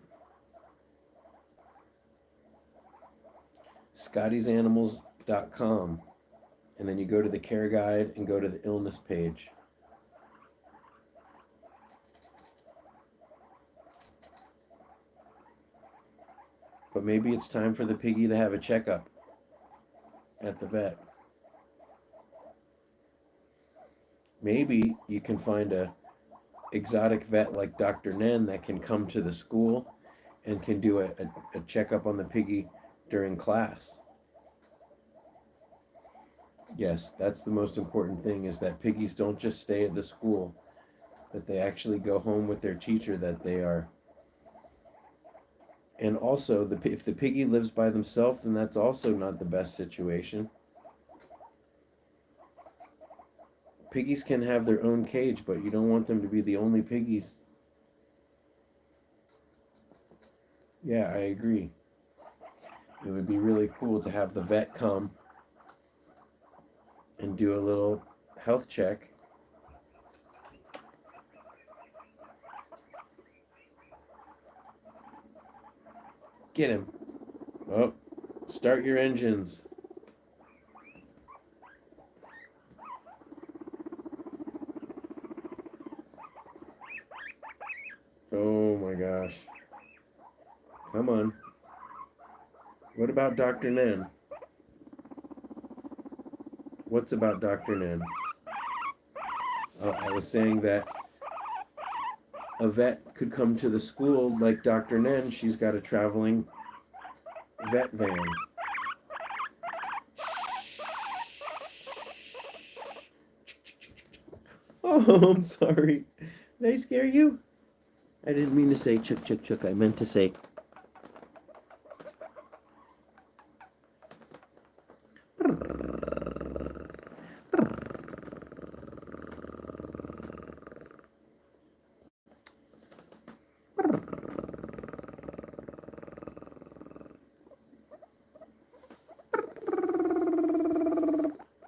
scottiesanimals.com, and then you go to the care guide and go to the illness page. But maybe it's time for the piggy to have a checkup at the vet. Maybe you can find a exotic vet like Dr. Nen that can come to the school and can do a checkup on the piggy during class. Yes, that's the most important thing, is that piggies don't just stay at the school, that they actually go home with their teacher, that they are. And also, if the piggy lives by themselves, then that's also not the best situation. Piggies can have their own cage, but you don't want them to be the only piggies. Yeah, I agree. It would be really cool to have the vet come and do a little health check. Get him. Oh, start your engines. Oh my gosh. Come on. What about Dr. Nen? What's about Dr. Nen? Oh, I was saying that a vet could come to the school like Dr. Nen. She's got a traveling vet van. Oh, I'm sorry. Did I scare you? I didn't mean to say chuk chuk chuk. I meant to say.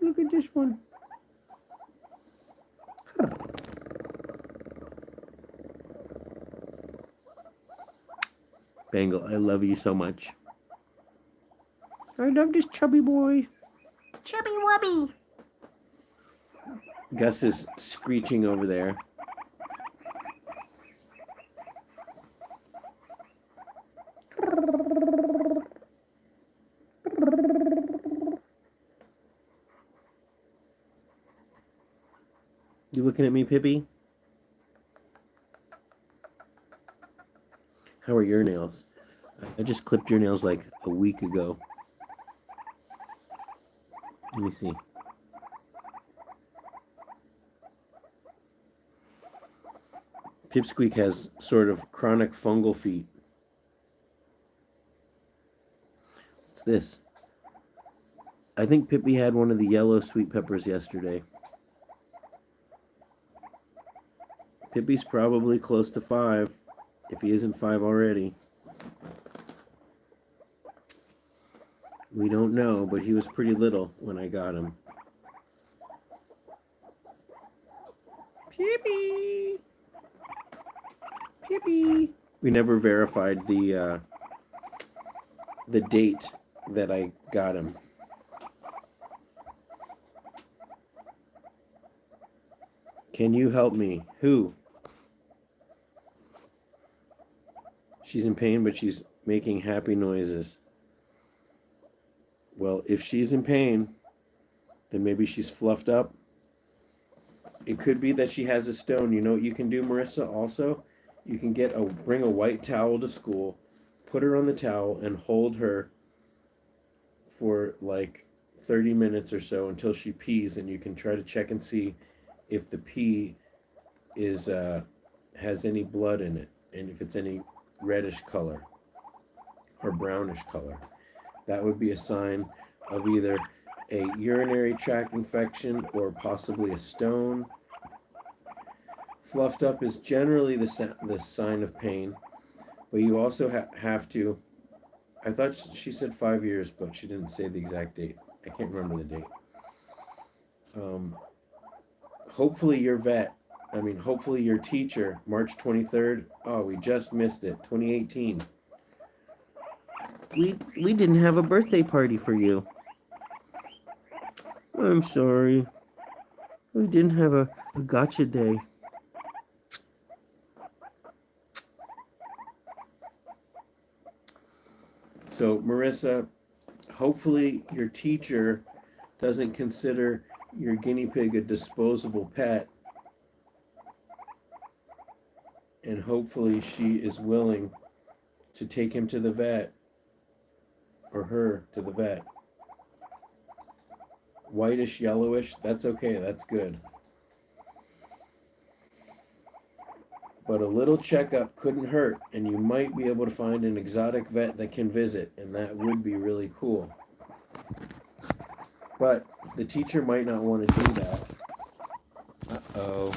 Look at this one. Bangle, I love you so much. I love this chubby boy. Chubby wubby. Gus is screeching over there. You looking at me, Pippi? How are your nails? I just clipped your nails like a week ago. Let me see. Pipsqueak has sort of chronic fungal feet. What's this? I think Pippi had one of the yellow sweet peppers yesterday. Pippi's probably close to 5, if he isn't 5 already. We don't know, but he was pretty little when I got him. Pippi! Pippi! We never verified the date that I got him. Can you help me? Who? She's in pain, but she's making happy noises. Well, if she's in pain, then maybe she's fluffed up. It could be that she has a stone. You know what you can do, Marissa, also? You can bring a white towel to school, put her on the towel, and hold her for like 30 minutes or so until she pees, and you can try to check and see if the pee has any blood in it, and if it's any reddish color or brownish color. That would be a sign of either a urinary tract infection or possibly a stone. Fluffed up is generally the sign of pain, but you also have to. I thought she said 5 years, but she didn't say the exact date. I can't remember the date. Hopefully hopefully your teacher, March 23rd. Oh, we just missed it. 2018. We didn't have a birthday party for you. I'm sorry. We didn't have a gotcha day. So, Marissa, hopefully your teacher doesn't consider your guinea pig a disposable pet. And hopefully she is willing to take him to the vet, or her to the vet. Whitish, yellowish, that's okay, that's good. But a little checkup couldn't hurt, and you might be able to find an exotic vet that can visit, and that would be really cool. But the teacher might not want to do that. Uh-oh.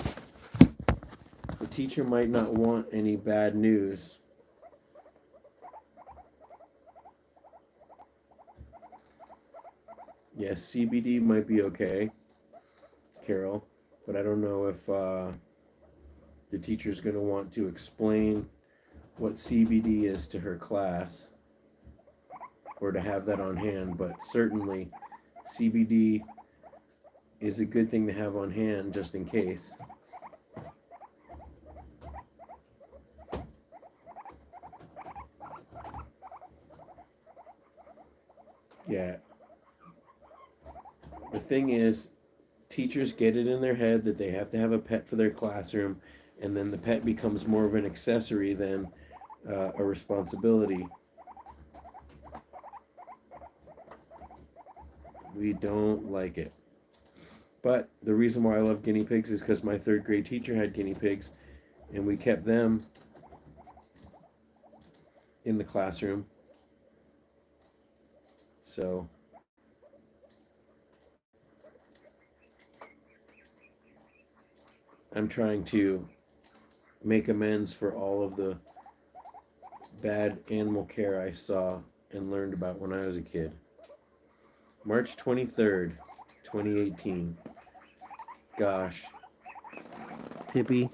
The teacher might not want any bad news. Yes, CBD might be okay, Carol, but I don't know if the teacher's going to want to explain what CBD is to her class or to have that on hand, but certainly CBD is a good thing to have on hand just in case. Yeah. The thing is, teachers get it in their head that they have to have a pet for their classroom, and then the pet becomes more of an accessory than a responsibility. We don't like it. But the reason why I love guinea pigs is because my third grade teacher had guinea pigs, and we kept them in the classroom. So I'm trying to make amends for all of the bad animal care I saw and learned about when I was a kid. March 23rd, 2018. Gosh. Pippi,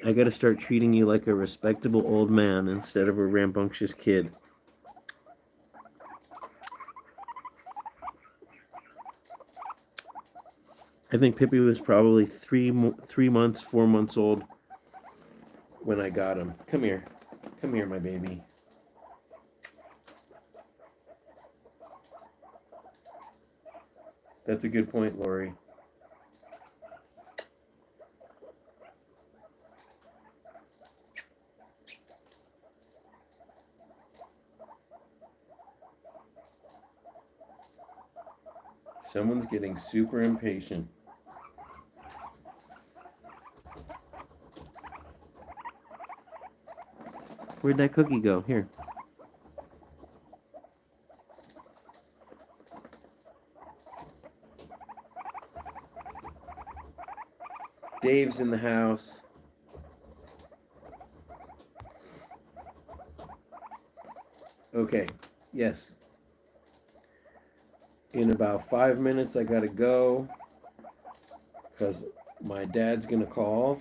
I gotta start treating you like a respectable old man instead of a rambunctious kid. I think Pippi was probably 3 months, 4 months old when I got him. Come here. Come here, my baby. That's a good point, Lori. Someone's getting super impatient. Where'd that cookie go? Here. Dave's in the house. Okay, yes. In about 5 minutes, I gotta go because my dad's gonna call.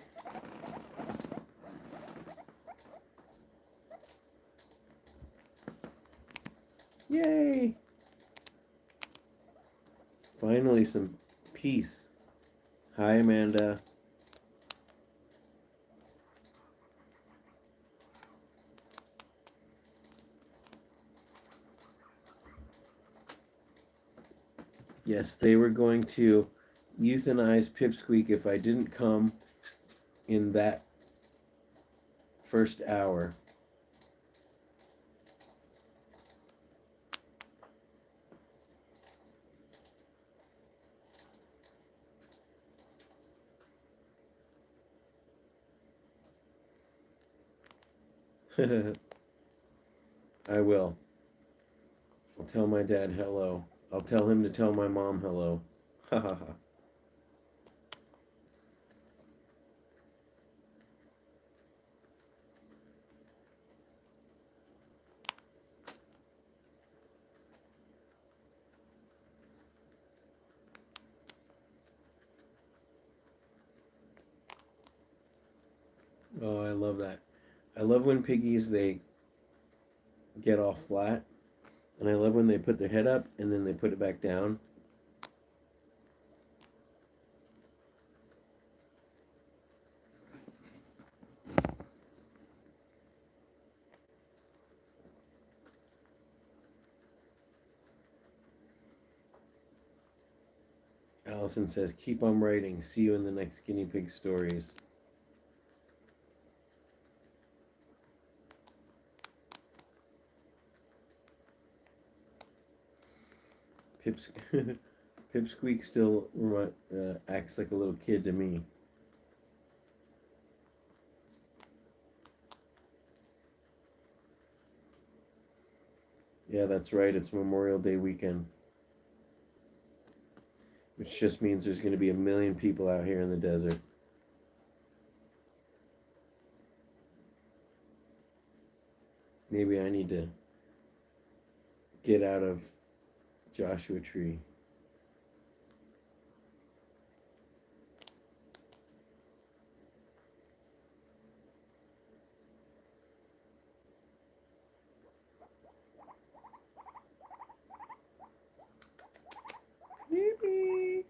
Yay! Finally, some peace. Hi, Amanda. Yes, they were going to euthanize Pipsqueak if I didn't come in that first hour. I will. I'll tell my dad hello. I'll tell him to tell my mom hello. Ha ha ha. Oh, I love that. I love when piggies, they get all flat. And I love when they put their head up and then they put it back down. Allison says, keep on writing. See you in the next guinea pig stories. Pipsqueak still acts like a little kid to me. Yeah, that's right. It's Memorial Day weekend. Which just means there's going to be 1 million people out here in the desert. Maybe I need to get out of Joshua Tree. Yippee.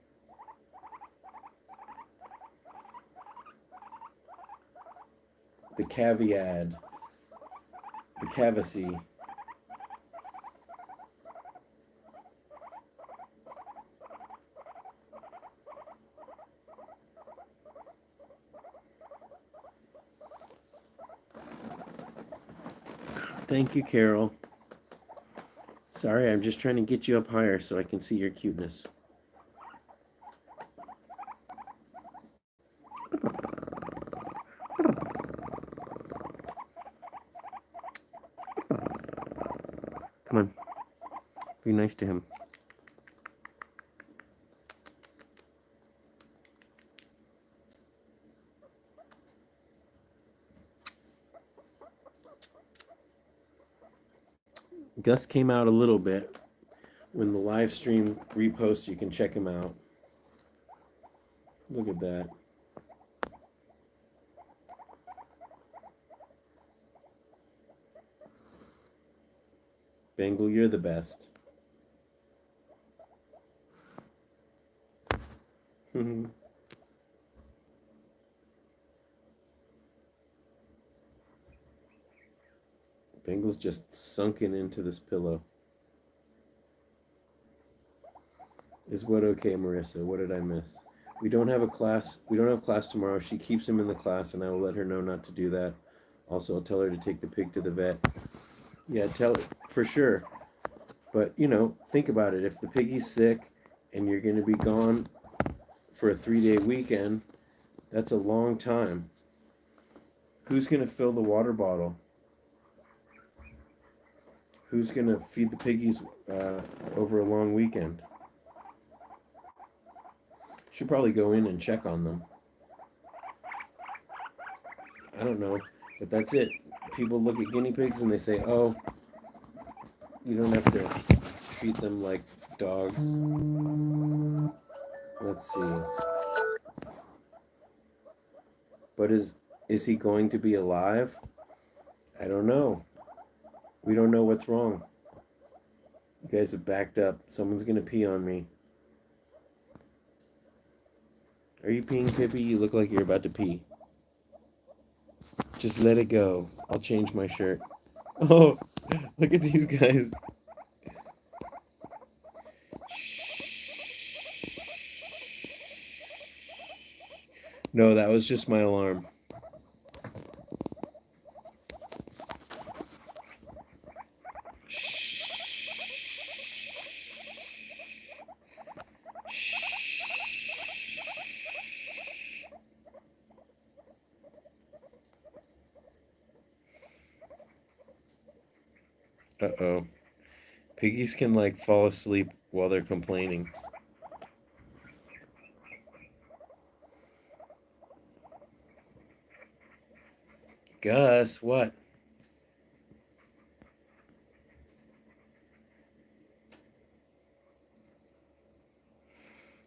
The caveat. The cavesy. Thank you, Carol. Sorry, I'm just trying to get you up higher so I can see your cuteness. Be nice to him. Gus came out a little bit. When the live stream reposts, you can check him out. Look at that. Bengal, you're the best. Bengal's just sunken into this pillow. Is what okay, Marissa? What did I miss? We don't have a class. We don't have class tomorrow. She keeps him in the class, and I will let her know not to do that. Also, I'll tell her to take the pig to the vet. Yeah, tell it for sure. But, you know, think about it. If the piggy's sick and you're going to be gone for a 3-day weekend, that's a long time. Who's going to fill the water bottle? Who's going to feed the piggies over a long weekend? Should probably go in and check on them. I don't know, but that's it. People look at guinea pigs and they say, oh, you don't have to treat them like dogs. Let's see. But is he going to be alive? I don't know. We don't know what's wrong. You guys have backed up. Someone's going to pee on me. Are you peeing, Pippi? You look like you're about to pee. Just let it go. I'll change my shirt. Oh, look at these guys. No, that was just my alarm. Uh-oh. Piggies can, like, fall asleep while they're complaining. Gus, what?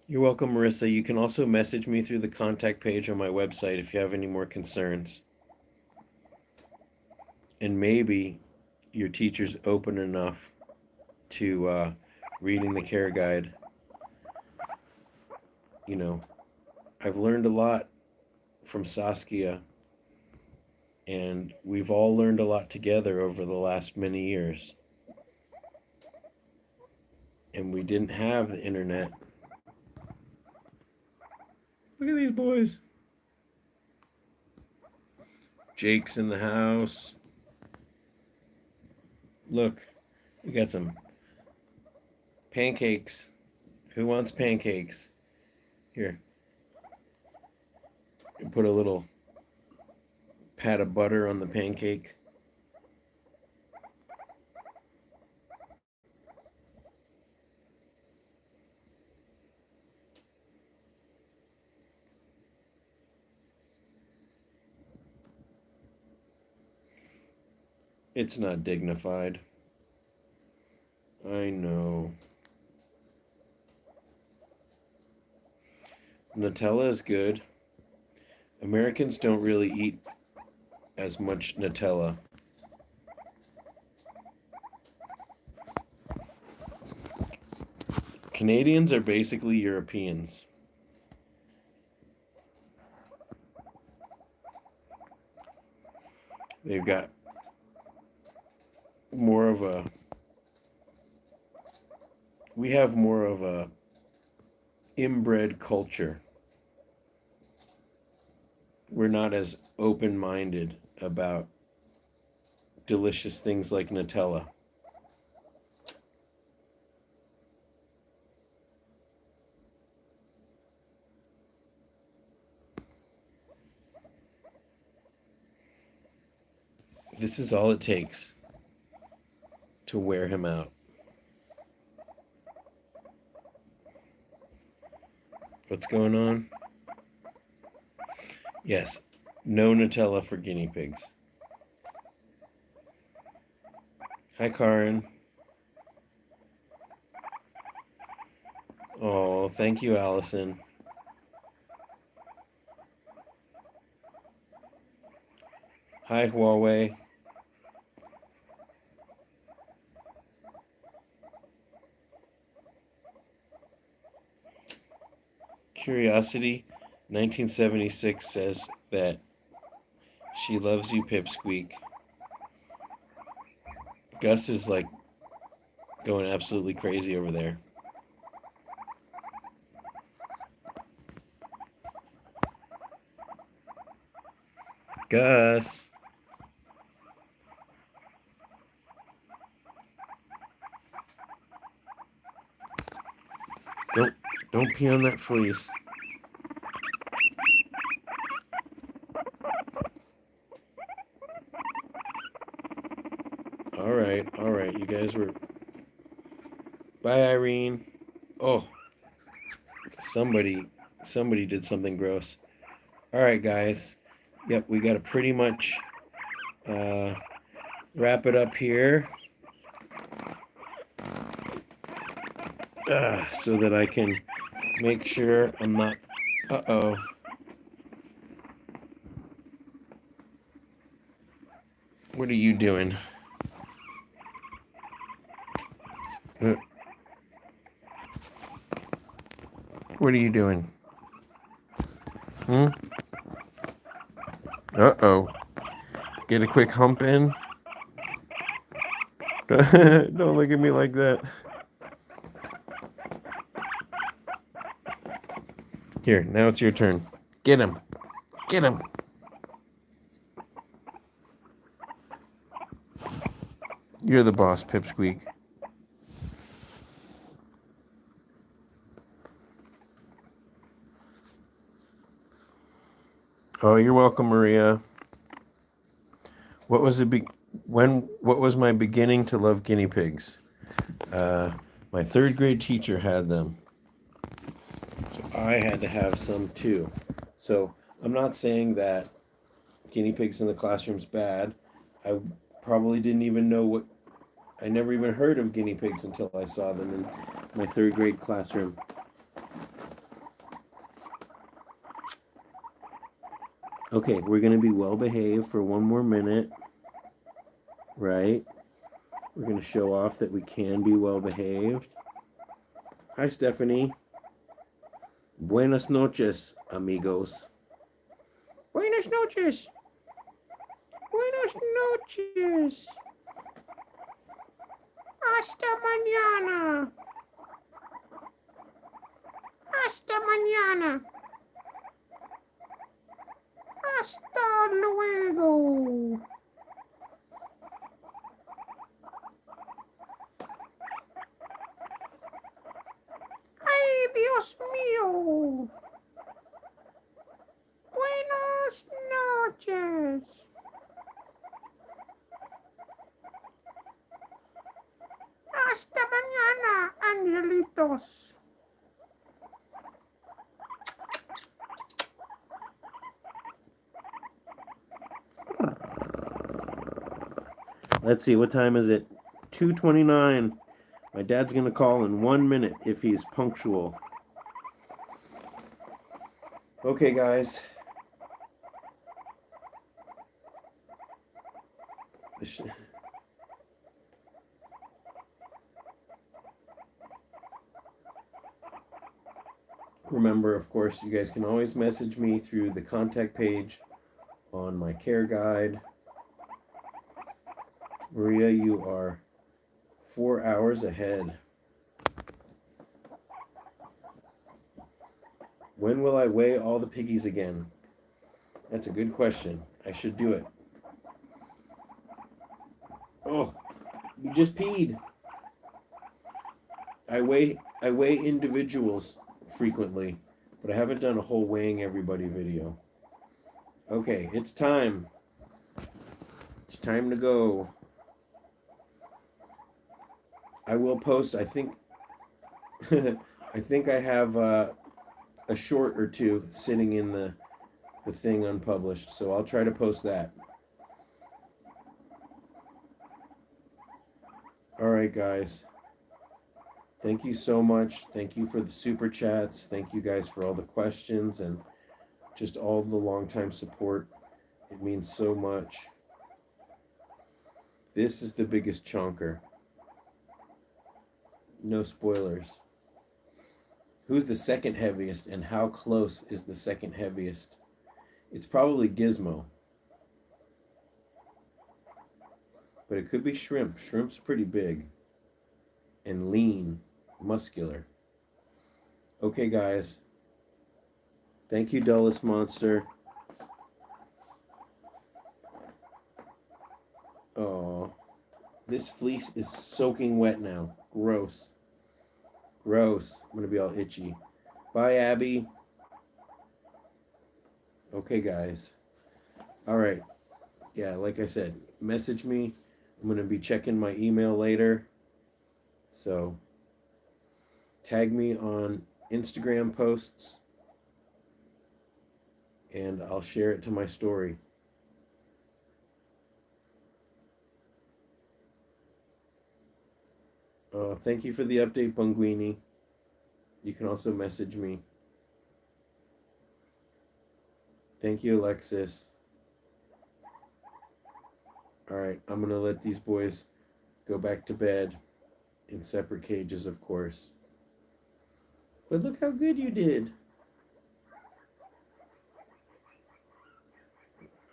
You're welcome, Marissa. You can also message me through the contact page on my website if you have any more concerns. And maybe your teacher's open enough to reading the care guide. You know, I've learned a lot from Saskia, and we've all learned a lot together over the last many years. And we didn't have the internet. Look at these boys. Jake's in the house. Look, we got some pancakes. Who wants pancakes? Here. Put a little pat of butter on the pancake. It's not dignified. I know. Nutella is good. Americans don't really eat as much Nutella. Canadians are basically Europeans. They've got more of a, we have more of a inbred culture. We're not as open-minded about delicious things like Nutella. This is all it takes to wear him out. What's going on? Yes, no Nutella for guinea pigs. Hi, Karin. Oh, thank you, Allison. Hi, Huawei. Curiosity 1976 says that she loves you, Pipsqueak. Gus is like going absolutely crazy over there. Gus. Don't pee on that fleece. All right. You guys were. Bye, Irene. Oh, somebody did something gross. All right, guys. Yep, we got to pretty much wrap it up here, so that I can make sure I'm not. Uh-oh. What are you doing? What are you doing? Uh-oh. Get a quick hump in. Don't look at me like that. Here, now it's your turn. Get him. Get him. You're the boss, Pipsqueak. Oh, you're welcome, Maria. What was what was my beginning to love guinea pigs? My third grade teacher had them. So I had to have some too. So I'm not saying that guinea pigs in the classroom's bad. I probably didn't even know I never even heard of guinea pigs until I saw them in my third grade classroom. Okay, we're going to be well behaved for one more minute, right? We're going to show off that we can be well behaved. Hi, Stephanie. Buenas noches, amigos. Buenas noches. Buenas noches. Hasta mañana. Hasta mañana. Hasta luego. ¡Ay, Dios mío! Buenas noches. Hasta mañana, angelitos. Let's see, what time is it? 2:29. My dad's going to call in 1 minute if he's punctual. Okay, guys. Remember, of course, you guys can always message me through the contact page on my care guide. Maria, you are 4 hours ahead. When will I weigh all the piggies again? That's a good question. I should do it. Oh, you just peed. I weigh individuals frequently, but I haven't done a whole weighing everybody video. Okay, it's time. It's time to go. I will post, I think I think I have a short or two sitting in the thing unpublished, so I'll try to post that. All right, guys. Thank you so much. Thank you for the super chats. Thank you guys for all the questions and just all the long-time support. It means so much. This is the biggest chonker. No spoilers. Who's the second heaviest and how close is the second heaviest? It's probably Gizmo. But it could be Shrimp. Shrimp's pretty big. And lean. Muscular. Okay, guys. Thank you, Dullest Monster. Oh, this fleece is soaking wet now. Gross. Gross. I'm going to be all itchy. Bye, Abby. Okay, guys. All right. Yeah, like I said, message me. I'm going to be checking my email later. So, tag me on Instagram posts. And I'll share it to my story. Thank you for the update, Bunguini. You can also message me. Thank you, Alexis. All right, I'm going to let these boys go back to bed in separate cages, of course. But look how good you did.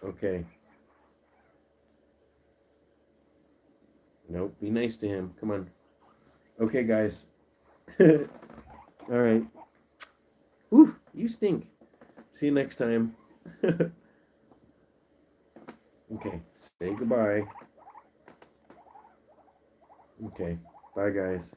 Okay. Nope, be nice to him. Come on. Okay, guys. All right. Ooh, you stink. See you next time. Okay, say goodbye. Okay, bye, guys.